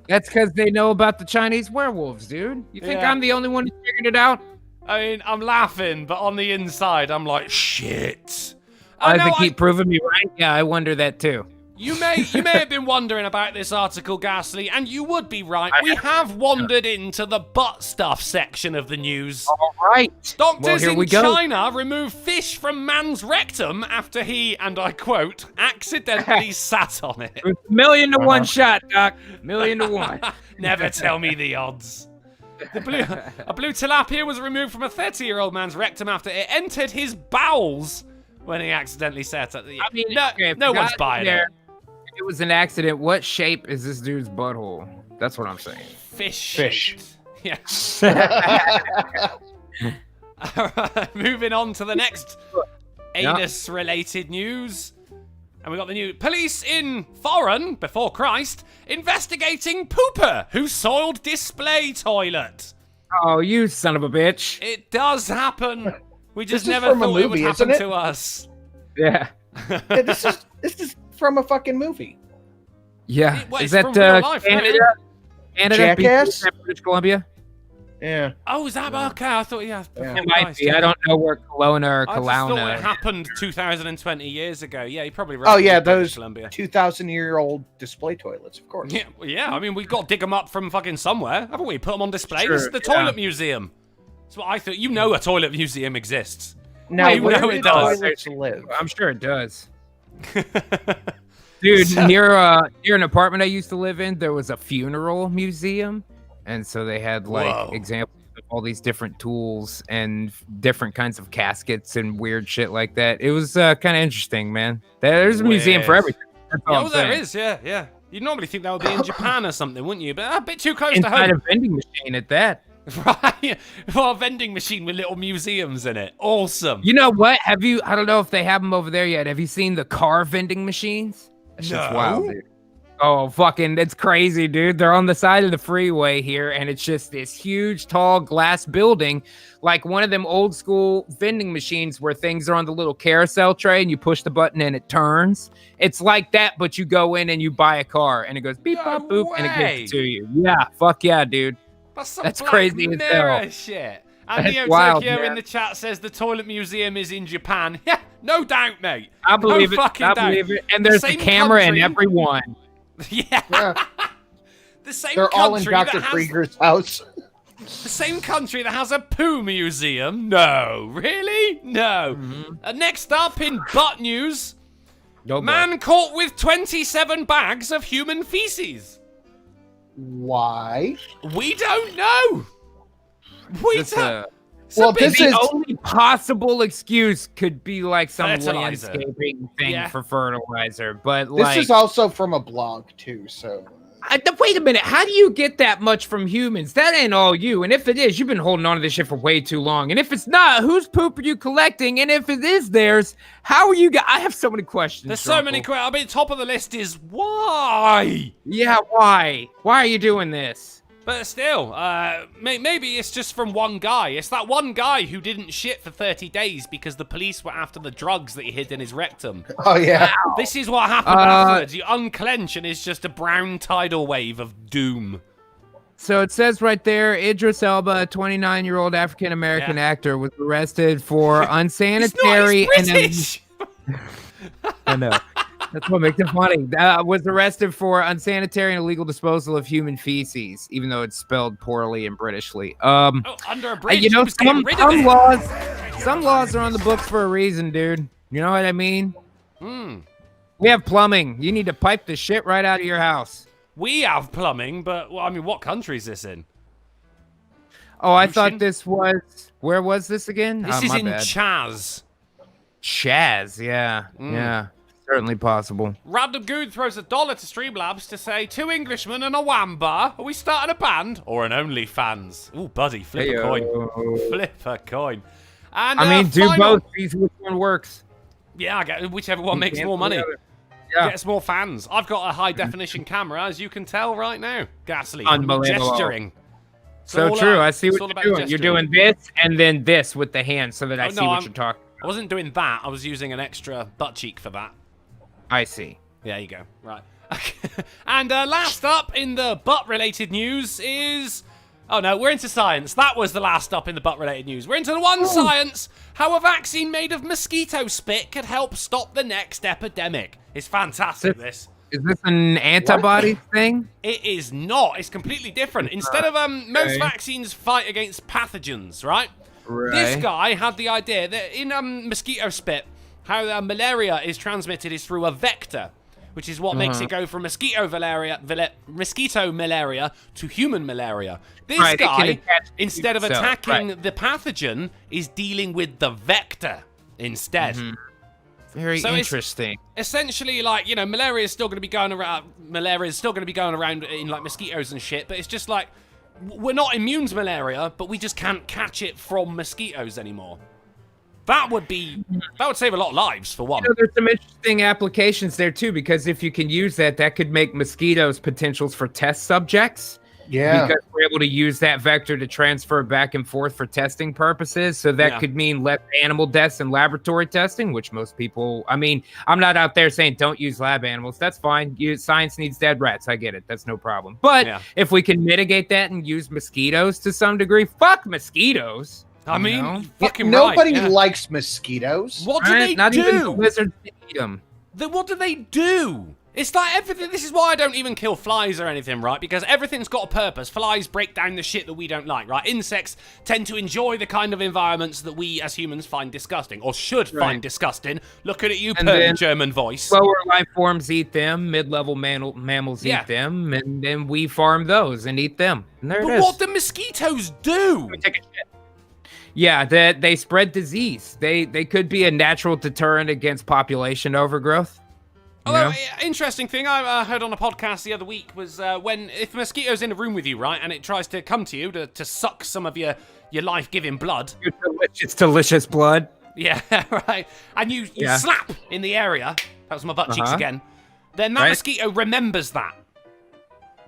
That's because they know about the Chinese werewolves, dude. You think I'm the only one who figured it out? I mean, I'm laughing, but on the inside, I'm like, shit. They keep proving me right. Yeah, I wonder that too. You may have been wondering about this article, Ghastly, and you would be right. We have wandered into the butt stuff section of the news. All right. Doctors in China remove fish from man's rectum after he, and I quote, accidentally sat on it. 1,000,000 to 1 shot, Doc. 1,000,000 to 1. Never tell me the odds. A blue tilapia was removed from a 30-year-old man's rectum after it entered his bowels when he accidentally sat on it. I mean, no one's buying it. It was an accident. What shape is this dude's butthole? That's what I'm saying. Fish. Yeah. All right, moving on to the next anus-related news. And we got the new police in foreign, before Christ, investigating pooper who soiled display toilet. Oh, you son of a bitch. It does happen. We just never thought it would happen to us. Yeah. This is from a fucking movie. Yeah. Is that real life, Canada? Canada, Jackass? British Columbia? Yeah. Oh, is that okay? I thought, It might be. I don't know where Kelowna or Kelowna. I just thought it happened 2,020 years ago. Yeah, you're probably right. Oh, yeah, those 2,000-year-old display toilets, of course. Yeah. I mean, we got to dig them up from fucking somewhere, haven't we? Put them on display. This is the toilet museum. That's what I thought. You know a toilet museum exists. Now, Wait, where no, do it does. toilets live? I'm sure it does. Dude, near an apartment I used to live in, there was a funeral museum, and so they had like examples of all these different tools and different kinds of caskets and weird shit like that. It was kind of interesting, man. There's a museum for everything. That's all I'm there saying. is, yeah. You'd normally think that would be in Japan or something, wouldn't you? But a bit too close Inside to a vending machine at that. home. Right? Well, a vending machine with little museums in it. Awesome. You know what? I don't know if they have them over there yet. Have you seen the car vending machines? That's just wild, dude. Oh, fucking, it's crazy, dude. They're on the side of the freeway here, and it's just this huge, tall glass building, like one of them old school vending machines where things are on the little carousel tray and you push the button and it turns. It's like that, but you go in and you buy a car, and it goes beep, bop, boop, and it gives it to you. Yeah, fuck yeah, dude. That's crazy as hell. Shit. And Neo wild, Tokyo man. in the chat says the toilet museum is in Japan. Yeah, no doubt, mate. I believe no it. Fucking I doubt. believe it. And there's a same camera country- in every one. Yeah. The same They're all in country Dr. that has Krieger's house. the same country that has a poo museum. No, really? No. Next up in butt news, man caught with 27 bags of human feces. Why? We don't know. We This, don't. Well, The this is only possible excuse could be like some Fertilizer. landscaping thing Yeah. for fertilizer, but this like, is also from a blog too. So wait a minute, how do you get that much from humans? That ain't all you. And if it is, you've been holding on to this shit for way too long. And if it's not, whose poop are you collecting? And if it is theirs, how are you? I have so many questions. There's so many questions. I mean, top of the list is why. Yeah, why? Why are you doing this? But still, maybe it's just from one guy. It's that one guy who didn't shit for 30 days because the police were after the drugs that he hid in his rectum. oh yeah, This is what happened afterwards. You unclench and it's just a brown tidal wave of doom. So it says right there, Idris Elba, a 29-year-old African-American actor, was arrested for unsanitary He's not, he's British. I know. That's what makes it funny. Was arrested for unsanitary and illegal disposal of human feces, even though it's spelled poorly and Britishly. Under a bridge. You know, he was getting rid of it. some laws are on the books for a reason, dude. You know what I mean? Hmm. We have plumbing. You need to pipe the shit right out of your house. We have plumbing, but well, I mean, what country is this in? Oh, I thought this was. Where was this again? This is my in bad. Chaz. Yeah. Yeah. Certainly possible. Random Good throws $1 to Streamlabs to say, 2 Englishmen and a wamba. Are we starting a band? Or an OnlyFans? Ooh, buddy, flip a coin. Flip a coin. And, I mean, do final- both. See which one works. Yeah, I get whichever one makes more money. Yeah. Gets more fans. I've got a high definition camera, as you can tell right now. Ghastly. Unbelievable. Gesturing. It's So all true. that. I see It's what all you're about doing. You're gesturing. doing this and then this with the hand so that I Oh, see no, what you're talking. I wasn't doing that. I was using an extra butt cheek for that. I see. There you go. Right. And last up in the butt-related news is... Oh, no, we're into science. That was the last up in the butt-related news. We're into the one science. How a vaccine made of mosquito spit could help stop the next epidemic. It's fantastic, this. Is this an antibody thing? It is not. It's completely different. Instead of most vaccines fight against pathogens, right? This guy had the idea that in mosquito spit, how malaria is transmitted is through a vector, which is what makes it go from mosquito malaria to human malaria. This guy, instead of attacking the pathogen, is dealing with the vector instead. Very interesting. Essentially, like, you know, malaria is still going to be going around. Malaria is still going to be going around in like mosquitoes and shit. But it's just like we're not immune to malaria, but we just can't catch it from mosquitoes anymore. That would save a lot of lives, for one. You know, there's some interesting applications there too, because if you can use that, that could make mosquitoes potentials for test subjects. Yeah. Because we're able to use that vector to transfer back and forth for testing purposes. So that could mean less animal deaths in laboratory testing, which most people, I mean, I'm not out there saying don't use lab animals. That's fine. Science needs dead rats. I get it. That's no problem. But if we can mitigate that and use mosquitoes to some degree, fuck mosquitoes. I mean, fucking nobody right, likes mosquitoes. What do they Not do? even the lizards eat them. What do they do? It's like everything. This is why I don't even kill flies or anything, right? Because everything's got a purpose. Flies break down the shit that we don't like, right? Insects tend to enjoy the kind of environments that we as humans find disgusting, or should find disgusting. Looking at you, purring German voice. Lower life forms eat them, mid-level mammals eat them, and then we farm those and eat them. And there it is. What do mosquitoes do? Take a shit. Yeah, they spread disease. They could be a natural deterrent against population overgrowth. Although, interesting thing I heard on a podcast the other week was if a mosquito's in a room with you, right, and it tries to come to you to suck some of your life-giving blood. It's delicious blood. Yeah, right. And you slap in the area. That was my butt cheeks again. Then that mosquito remembers that.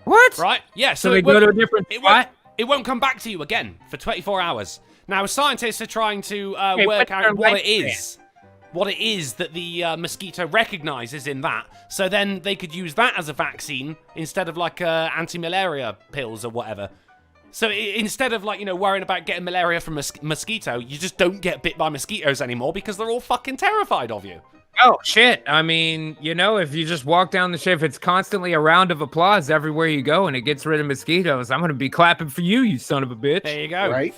What? Right? Yeah, so they go to a different spot? It won't come back to you again for 24 hours. Now, scientists are trying to work out what it is. What it is that the mosquito recognizes in that. So then they could use that as a vaccine instead of like anti-malaria pills or whatever. So instead of like, worrying about getting malaria from a mosquito, you just don't get bit by mosquitoes anymore because they're all fucking terrified of you. Oh, shit. I mean, if you just walk down the street, if it's constantly a round of applause everywhere you go and it gets rid of mosquitoes, I'm going to be clapping for you son of a bitch. There you go. Right?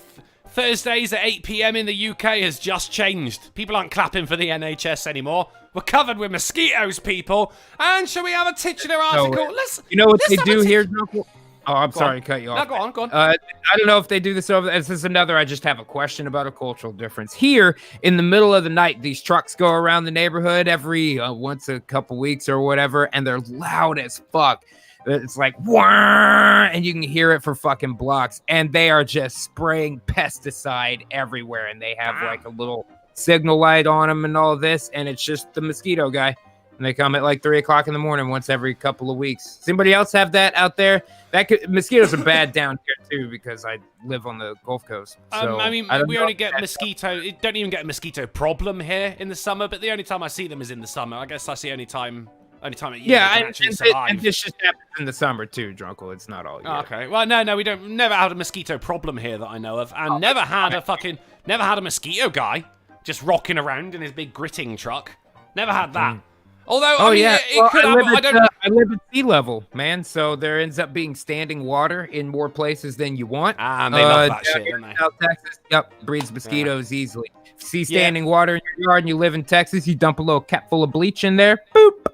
Thursdays at 8 p.m. in the UK has just changed. People aren't clapping for the NHS anymore. We're covered with mosquitoes, people. And shall we have a titular article? What they do here, Uncle? Oh, I'm sorry to cut you off. No, go on. I don't know if they do this over. This is another. I just have a question about a cultural difference. Here, in the middle of the night, these trucks go around the neighborhood every once a couple weeks or whatever, and they're loud as fuck. It's like, wah, and you can hear it for fucking blocks. And they are just spraying pesticide everywhere. And they have like a little signal light on them and all this. And it's just the mosquito guy. And they come at like 3 o'clock in the morning once every couple of weeks. Does anybody else have that out there? Mosquitoes are bad down here too because I live on the Gulf Coast. So we only get don't even get a mosquito problem here in the summer. But the only time I see them is in the summer. I guess that's the only time at year and this just happens in the summer too, Drunkle. It's not all year. Okay. Well, no, we never had a mosquito problem here that I know of, and never had a mosquito guy just rocking around in his big gritting truck. Never had that. Although, it could happen. I live at sea level, man, so there ends up being standing water in more places than you want. And they love that shit, don't they? South Texas, breeds mosquitoes easily. If you see standing water in your yard and you live in Texas, you dump a little cap full of bleach in there, boop,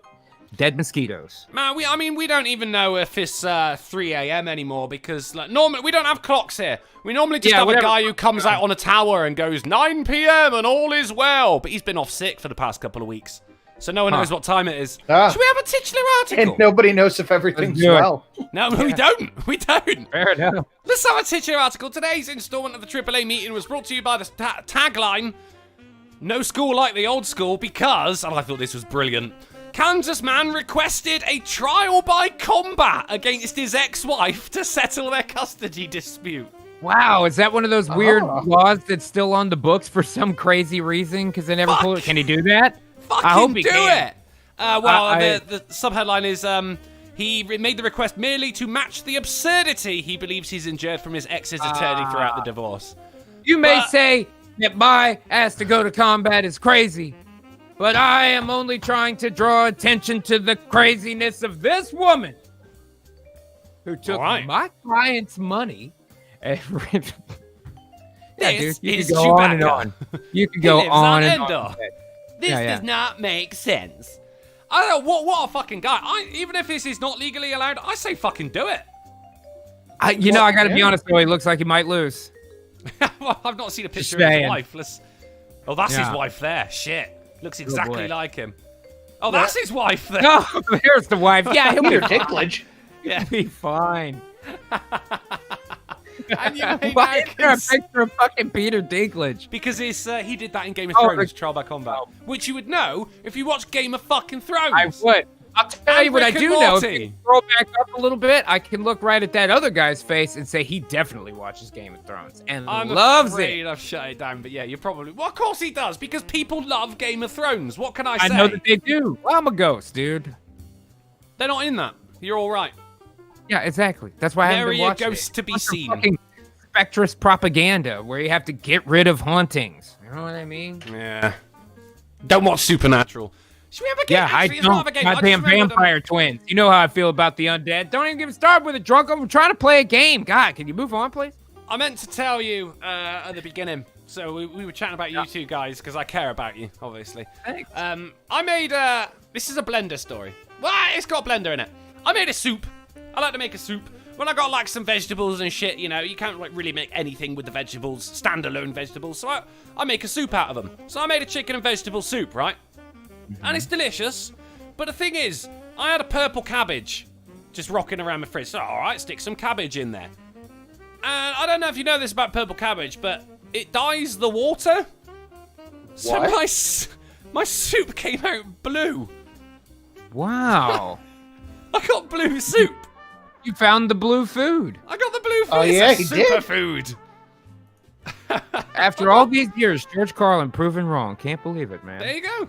dead mosquitoes. Man, we don't even know if it's 3 a.m. anymore because normally we don't have clocks here. We normally just have a guy who comes out on a tower and goes 9 p.m. and all is well, but he's been off sick for the past couple of weeks. So no one knows what time it is. Should we have a titular article? And nobody knows if everything's well. No, we don't. We don't. Fair enough. Let's have a titular article. Today's installment of the AAA meeting was brought to you by the tagline, "No school like the old school," because, and I thought this was brilliant, Kansas man requested a trial by combat against his ex-wife to settle their custody dispute. Wow, is that one of those weird laws that's still on the books for some crazy reason? Because they never pulled it. Can he do that? I hope he can. It. The subheadline is he made the request merely to match the absurdity he believes he's endured from his ex's attorney throughout the divorce. You may say that my ass to go to combat is crazy, but I am only trying to draw attention to the craziness of this woman who took my client's money and this you is can go on and on. You can go on and on. This does not make sense. I don't know, what a fucking guy. Even if this is not legally allowed, I say fucking do it. I gotta be honest though, he looks like he might lose. Well, I've not seen a picture of his wife. That's his wife there. Shit. Looks exactly like him. Oh, that's his wife there. No, there's the wife. Yeah, he'll be Dinklage. Yeah. He'll be fine. And you why is there a picture of fucking Peter Dinklage? Because he did that in Game of Thrones, Trial by Combat, which you would know if you watched Game of fucking Thrones. I would. I'll tell you what I do know. If you scroll back up a little bit, I can look right at that other guy's face and say he definitely watches Game of Thrones and loves it. I've shut it down, but yeah, you're probably... Well, of course he does, because people love Game of Thrones. What can I say? I know that they do. Well, I'm a ghost, dude. They're not in that. You're all right. Yeah, exactly. That's why I haven't been watching ghosts to be seen. Fucking spectrous propaganda where you have to get rid of hauntings. You know what I mean? Yeah. Don't watch Supernatural. Should we have a game? Yeah, I Actually, it's not have a don't. game. I Goddamn just remembered, vampire twins. You know how I feel about the undead. Don't even get me started with a drunk. I'm trying to play a game. God, can you move on, please? I meant to tell you at the beginning. So we were chatting about you two guys because I care about you, obviously. Thanks. I made this is a blender story. Well, it's got a blender in it. I made a soup. I like to make a soup. When I got like some vegetables and shit, you know, you can't like really make anything with the vegetables, standalone vegetables. So I make a soup out of them. So I made a chicken and vegetable soup, right? And it's delicious. But the thing is, I had a purple cabbage just rocking around my fridge. So all right, stick some cabbage in there. And I don't know if you know this about purple cabbage, but it dyes the water. So my soup came out blue. Wow. I got blue soup. You found the blue food. I got the blue food. Oh, yeah, it's he did. superfood. After all these years, George Carlin proven wrong. Can't believe it, man. There you go.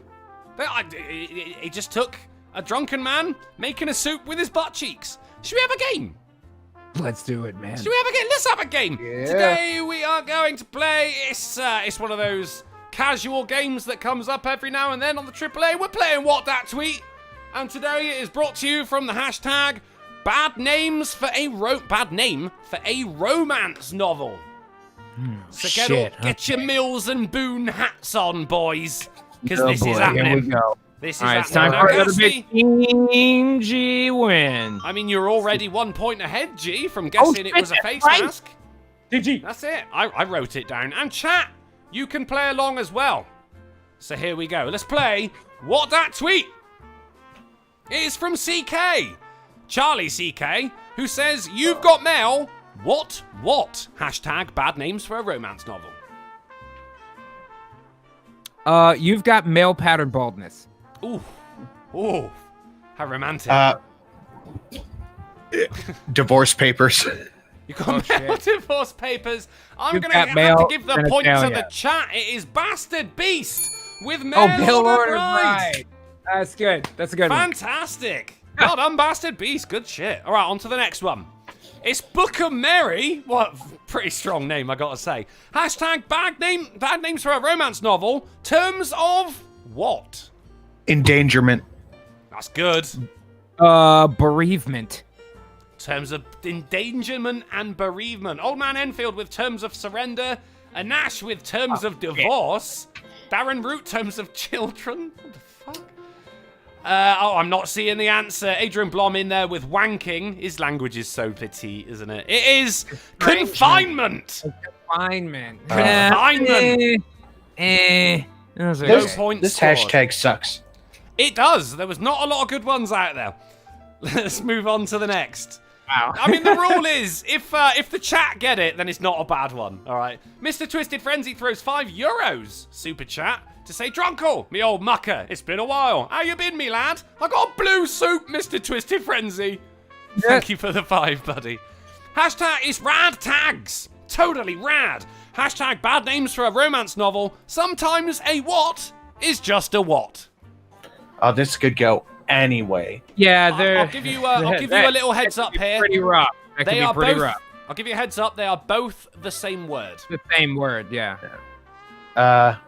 He just took a drunken man making a soup with his butt cheeks. Should we have a game? Let's do it, man. Should we have a game? Let's have a game. Yeah. Today we are going to play. It's one of those casual games that comes up every now and then on the AAA. We're playing What That Tweet, and today it is brought to you from the hashtag Bad name for a romance novel. So get your Mills and Boone hats on, boys, because this is happening. Here we go. This is All right, it's happening. time for Now, another big Team G win. I mean, you're already 1 point ahead, G, from guessing it was a face mask. GG. That's it. I wrote it down. And chat, you can play along as well. So here we go. Let's play What That Tweet. It is from CK. Charlie CK, who says, you've got mail. What? Hashtag bad names for a romance novel. You've got male pattern baldness. Ooh. How romantic. Divorce papers. You got mail divorce papers. I'm You've going got to mail have to give the point to genitalia. the chat. It is Bastard Beast with mail Bill order ordered bride. bride. That's good. That's a good one. Fantastic. Well done, Bastard Beast. Good shit. All right, on to the next one. It's Book of Mary. What pretty strong name, I gotta say. Hashtag bad names for a romance novel. Terms of what? Endangerment. That's good. Bereavement. Terms of endangerment and bereavement. Old Man Enfield with terms of surrender. Anash with terms of divorce. Darren Root terms of children. What the fuck? I'm not seeing the answer. Adrian Blom in there with wanking. His language is so petite, isn't it? It is confinement. Confinement. Confinement. Those are No good. points This scored. hashtag sucks. It does. There was not a lot of good ones out there. Let's move on to the next. Wow. I mean, the rule is, if the chat get it, then it's not a bad one, all right? Mr. Twisted Frenzy throws €5, super chat, to say, Drunkle, me old mucker, it's been a while. How you been, me lad? I got blue soup, Mr. Twisted Frenzy. Thank you for the 5, buddy. Hashtag is rad tags. Totally rad. Hashtag bad names for a romance novel. Sometimes a what is just a what. Oh, this could go anyway. Yeah, they're. I'll give you a little heads up here. Pretty rough. That They could are be pretty both. rough. I'll give you a heads up. They are both the same word. The same word, yeah. Yeah,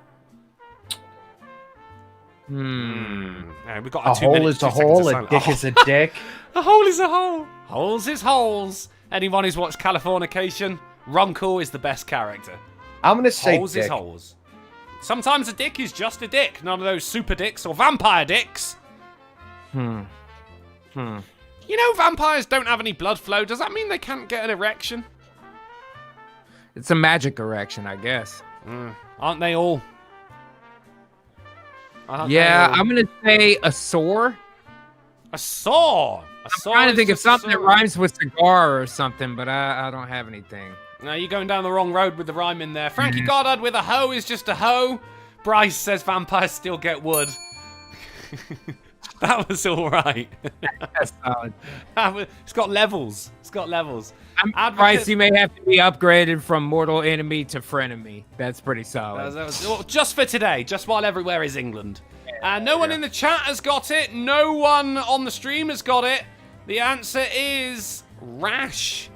we've got A 2 hole minutes, is a 2 seconds hole, of a dick silence. is a dick. A hole is a hole. Holes is holes. Anyone who's watched Californication, Runkle is the best character. I'm gonna say Holes dick. is holes. Sometimes a dick is just a dick. None of those super dicks or vampire dicks. You know vampires don't have any blood flow. Does that mean they can't get an erection? It's a magic erection, I guess. Aren't they all? Yeah, I'm gonna say a sore. A saw. I'm trying to think of something that rhymes with cigar or something, but I don't have anything. No, you're going down the wrong road with the rhyme in there. Frankie Goddard with a hoe is just a hoe. Bryce says vampires still get wood. That was all right. That's solid. It's got levels. It's got levels. Bryce, you may have to be upgraded from mortal enemy to frenemy. That's pretty solid. That was just for today, just while everywhere is England. No one in the chat has got it. No one on the stream has got it. The answer is rash.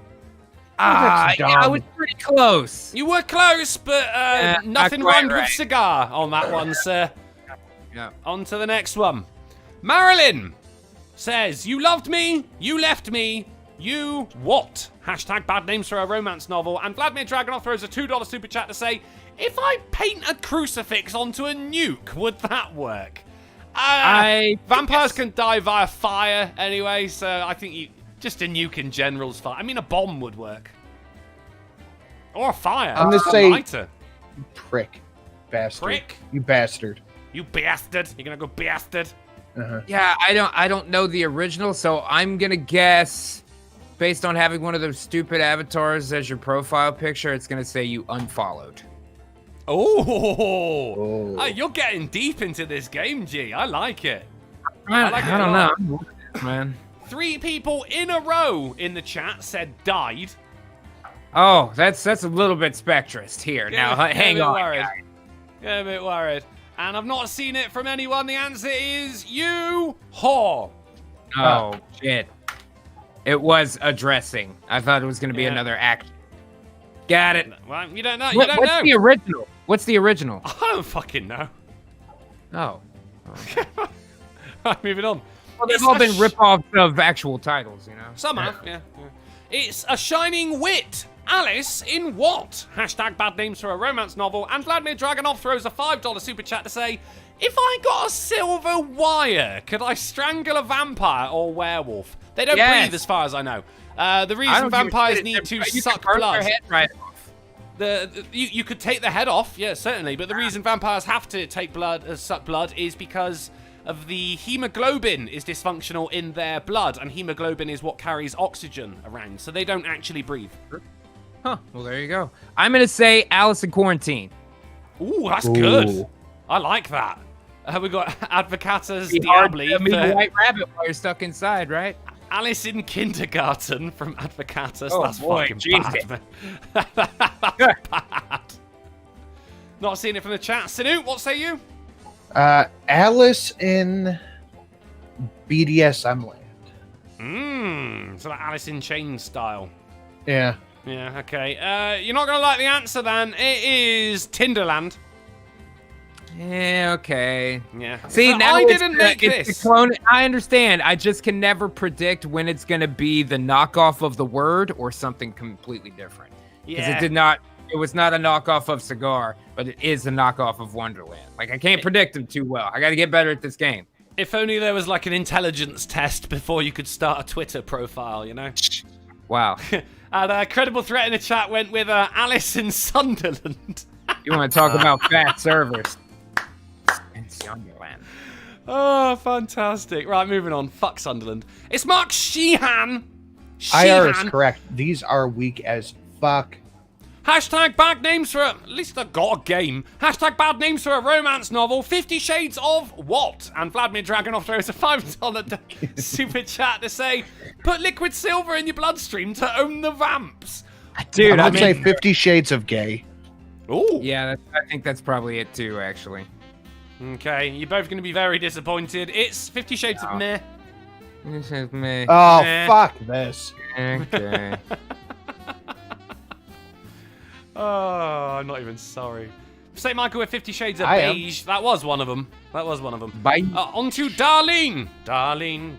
Yeah, I was pretty close. You were close, but nothing not quite rhymed with right. cigar on that one, sir. Yeah. On to the next one. Marilyn says, you loved me, you left me, you what? Hashtag bad names for a romance novel. And Vladimir Dragunov throws a $2 super chat to say, if I paint a crucifix onto a nuke, would that work? Vampires can die via fire anyway, so I think just a nuke in general is fine. I mean, a bomb would work. Or a fire. I'm going to say, lighter. prick. Bastard. Prick? You bastard. You bastard. You're going to go bastard. Uh-huh. Yeah, I don't know the original, so I'm going to guess, based on having one of those stupid avatars as your profile picture, it's going to say you unfollowed. Oh, you're getting deep into this game, G. I like it. I don't know, man. 3 people in a row in the chat said died. Oh, that's a little bit spectrist here. Now, hang on. Get a bit worried. And I've not seen it from anyone. The answer is you whore. Oh, shit. It was addressing. I thought it was going to be another act. Got it. Well, you don't know. What's the original? What's the original? I don't fucking know. Oh. Right, moving on. Well, they've all been rip-offs of actual titles, you know? Some have, yeah. It's a shining wit. Alice in what? Hashtag bad names for a romance novel. And Vladimir Dragunov throws a $5 super chat to say, if I got a silver wire, could I strangle a vampire or werewolf? They don't breathe as far as I know. The reason vampires need to suck blood. Their head right off. You could take the head off, yeah, certainly. But the reason vampires have to take blood, suck blood, is because of the hemoglobin is dysfunctional in their blood, and hemoglobin is what carries oxygen around, so they don't actually breathe. Huh. Well, there you go. I'm gonna say Alice in Quarantine. Ooh, that's good. I like that. We got Advocatus Diabli. The white rabbit while you're stuck inside, right? Alice in Kindergarten from Advocatus. Oh, that's boy, fucking Jesus. bad, man. That's bad. Not seeing it from the chat. Sinu, what say you? Alice in BDSM land. So like Alice in Chains style. Yeah. Yeah, okay. You're not going to like the answer then. It is Tinderland. Yeah, okay. Yeah. See, so now I didn't make this. I understand. I just can never predict when it's going to be the knockoff of the word or something completely different. Because it was not a knockoff of Cigar, but it is a knockoff of Wonderland. Like, I can't predict them too well. I got to get better at this game. If only there was like an intelligence test before you could start a Twitter profile, you know? Wow. And Credible Threat in the chat went with Alice in Sunderland. You want to talk about fat servers? In Sunderland. Oh, fantastic. Right, moving on. Fuck Sunderland. It's Mark Sheehan. IR is correct. These are weak as fuck. Hashtag bad names for at least I got a game. Hashtag bad names for a romance novel. 50 Shades of what? And Vladimir Dragunov throws a $5 super chat to say, put liquid silver in your bloodstream to own the vamps. Dude, I would say 50 Shades of Gay. Ooh. Yeah, I think that's probably it too, actually. Okay, you're both going to be very disappointed. It's 50 Shades of Meh. This is me. Oh, Meh. fuck this. Okay. Oh, I'm not even sorry. St. Michael with 50 Shades of Beige. That was one of them. Bye. On to Darlene. Darlene.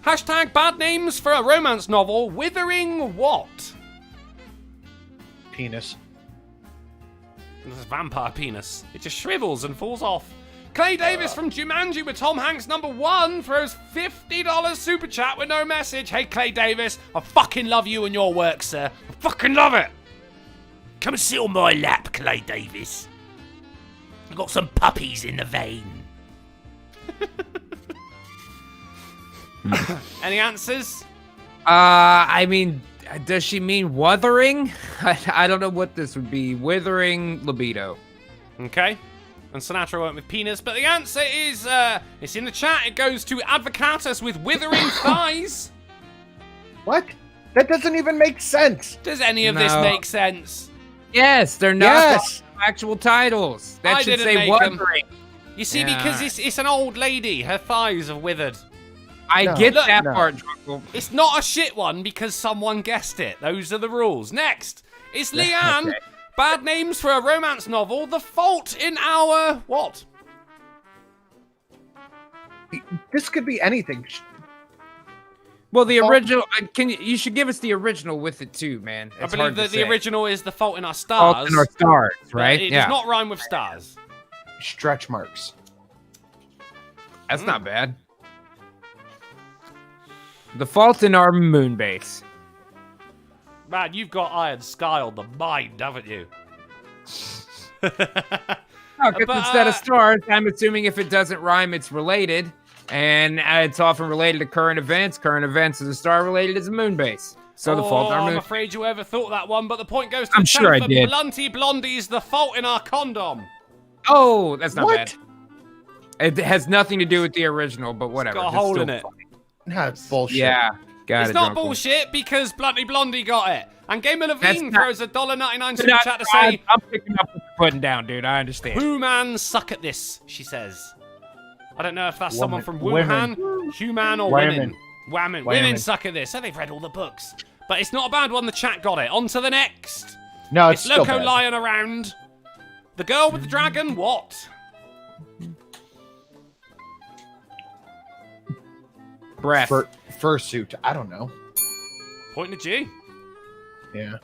Hashtag bad names for a romance novel. Withering what? Penis. This is vampire penis. It just shrivels and falls off. Clay Davis from Jumanji with Tom Hanks #1 throws $50 super chat with no message. Hey Clay Davis, I fucking love you and your work, sir. I fucking love it. Come and sit on my lap, Clay Davis. I've got some puppies in the vein. Any answers? I mean, does she mean wuthering? I don't know what this would be. Withering libido. Okay. And Sinatra went with penis, but the answer is, it's in the chat. It goes to Advocatus with withering thighs. What? That doesn't even make sense. Does any of this make sense? Yes, they're not actual titles. That I should didn't say make wuthering. You see, because it's an old lady. Her thighs are withered. I get that part, Drunkle. It's not a shit one because someone guessed it. Those are the rules. Next, it's Leanne. Okay. Bad names for a romance novel. The Fault in Our what? This could be anything. Well, the original. You should give us the original with it too, man. I believe that the original is The Fault in Our Fault Stars. in Our Stars, right? It does not rhyme with stars. Stretch marks. That's not bad. The Fault in Our Moon Base. Man, you've got Iron Sky on the mind, haven't you? Instead of stars, I'm assuming if it doesn't rhyme, it's related. And it's often related to current events. Current events is a star related as a moon base. So The Fault in Our Moon. I'm afraid you ever thought that one, but the point goes to I'm sure I did. Blunty Blondie's The Fault in Our Condom. Oh, that's not bad. It has nothing to do with the original, but whatever. It's got a hole in it. That's bullshit. Yeah. Got it's it, not Drunkle. bullshit because Blunty Blondie got it. And Gamer Levine not- throws a $1.99 super chat to say, I'm picking up what you're putting down, dude. I understand. Who-man suck at this, she says. I don't know if that's someone from Women. Wuhan, Human, or Women. Women. Women Women. suck at this. So they've read all the books. But it's not a bad one. The chat got it. On to the next. No, it's It's still Loco bad. lying around. The girl with the dragon, what? Breath. Fursuit. I don't know. Point to G. Yeah.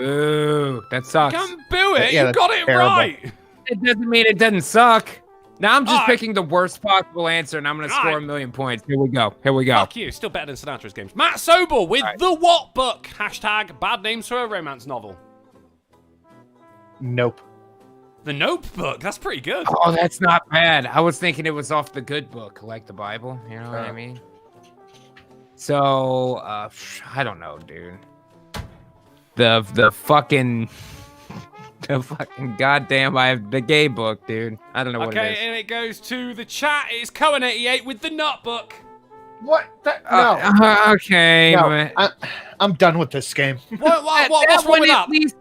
Ooh, that sucks. Can't boo it. Yeah, You that's got it terrible. right. It doesn't mean it doesn't suck. Now I'm just Alright. picking the worst possible answer, and I'm going to score Alright. 1,000,000 points. Here we go. Here we go. Fuck you. Still better than Sinatra's games. Matt Sobel with Alright. The What Book. Hashtag bad names for a romance novel. Nope. The Notebook. That's pretty good. Oh, that's not bad. I was thinking it was off the good book, like the Bible. You know what I mean? So, I don't know, dude. The fucking goddamn, I have the gay book, dude. I don't know what it Okay, is. and it goes to the chat. It's Cohen88 with The Notebook. What? No. Okay. No. I'm done with this game. What's wrong with that?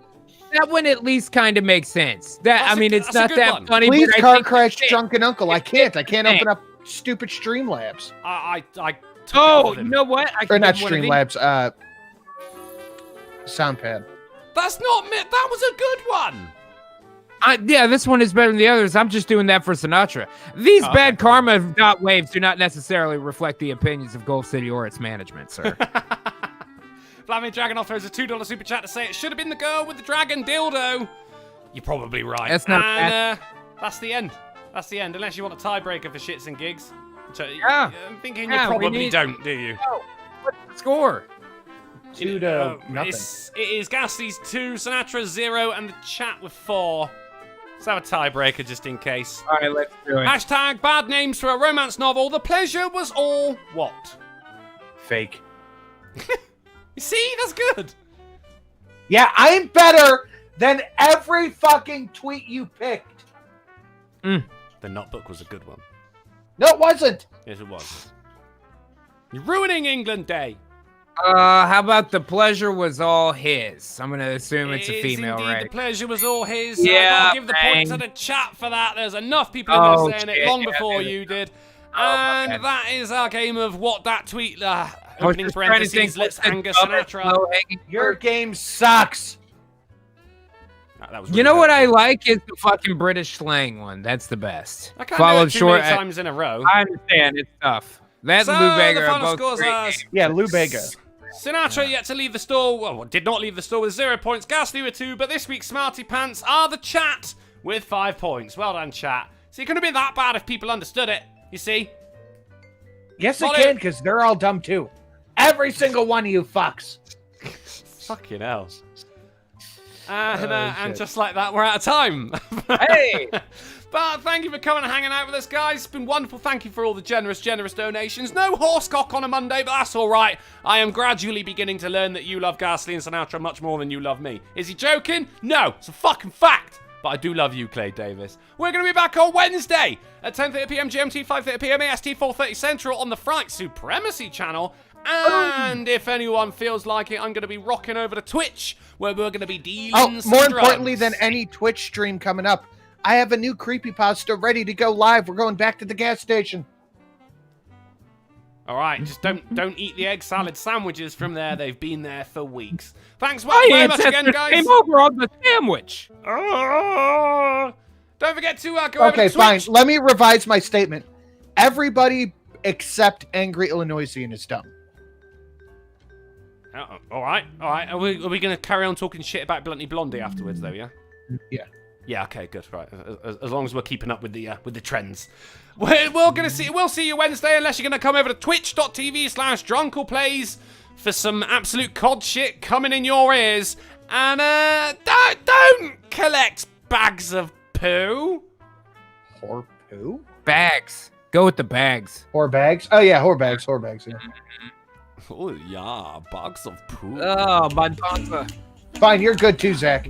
That one at least kind of makes sense. It's that's a not good that one. funny. Please but I car think crash it's- Drunken Uncle. I can't open up stupid Streamlabs. I took it Oh, off you him. know what? I Or can not get one of these. Streamlabs. Soundpad. That's not me. That was a good one. Yeah, this one is better than the others. I'm just doing that for Sinatra. These Okay. bad karma waves do not necessarily reflect the opinions of Gulf City or its management, sir. Flaming Dragon throws a $2 super chat to say it should have been the girl with the dragon dildo. You're probably right. That's not and that's the end. That's the end. Unless you want a tiebreaker for shits and gigs. Which Yeah. I'm thinking Yeah, you we probably need- don't, do you? What's the score? 2 to nothing. It is Ghastly's 2, Sinatra's 0, and the chat with 4. Let's have a tiebreaker just in case. All right, let's do it. Hashtag bad names for a romance novel. The pleasure was all what? Fake. You see, that's good. Yeah, I'm better than every fucking tweet you picked. The Notebook was a good one. No, it wasn't. Yes, it was. You're ruining England Day. How about the pleasure was all his? I'm gonna assume it's a It is female, indeed, right? The pleasure was all his. Yeah, I'll give the point to bang. the chat for that. There's enough people in there Oh, saying it shit, long yeah, before dude. you did. my And bad. that is our game of what that tweet. I was Opening just trying to think parentheses. Let's what's the anger dumbest Sinatra. low-hanging Your fruit. game sucks. That was You really know what good. I like is the fucking British slang one. That's the best. I can't Followed do it too short. many times in a row. I understand it's tough. That So and Lou Bega the are final both scores great are games. Yeah, Lou Bega. Sinatra yet to leave the store. Well, did not leave the store with 0 points. Ghastly with 2. But this week's Smarty Pants are the chat with 5 points. Well done, chat. So it couldn't be that bad if people understood it. You see? Yes, it Not can, it. because they're all dumb too. Every single one of you fucks. Fucking hell. And shit. just like that, we're out of time. Hey! But thank you for coming and hanging out with us, guys. It's been wonderful. Thank you for all the generous donations. No horsecock on a Monday, but that's all right. I am gradually beginning to learn that you love Ghastly and Sinatra much more than you love me. Is he joking? No, it's a fucking fact. But I do love you, Clay Davis. We're going to be back on Wednesday at 10:30pm GMT, 5:30pm AST, 4:30 Central on the Fright Supremacy channel. And if anyone feels like it, I'm going to be rocking over to Twitch, where we're going to be dealing Oh, some more drugs. importantly than any Twitch stream coming up, I have a new creepypasta ready to go live. We're going back to the gas station. All right, just don't eat the egg salad sandwiches from there. They've been there for weeks. Thanks My very much again, ancestors guys. came over on the sandwich. Don't forget to go over Okay, to fine. Twitch. Let me revise my statement. Everybody except Angry Illinoisian is dumb. All right. Are we going to carry on talking shit about Bluntly Blondie afterwards, though? Yeah. Yeah. Yeah. Okay. Good. Right. As long as we're keeping up with the trends. We'll see you Wednesday, unless you're going to come over to twitch.tv/drunkleplays for some absolute cod shit coming in your ears. And don't collect bags of poo. Whore poo? Bags. Go with the bags. Whore bags? Oh, yeah, whore bags. Whore bags, yeah. Oh yeah, bags of poo. Oh, my tongue. Fine, you're good too, Zach.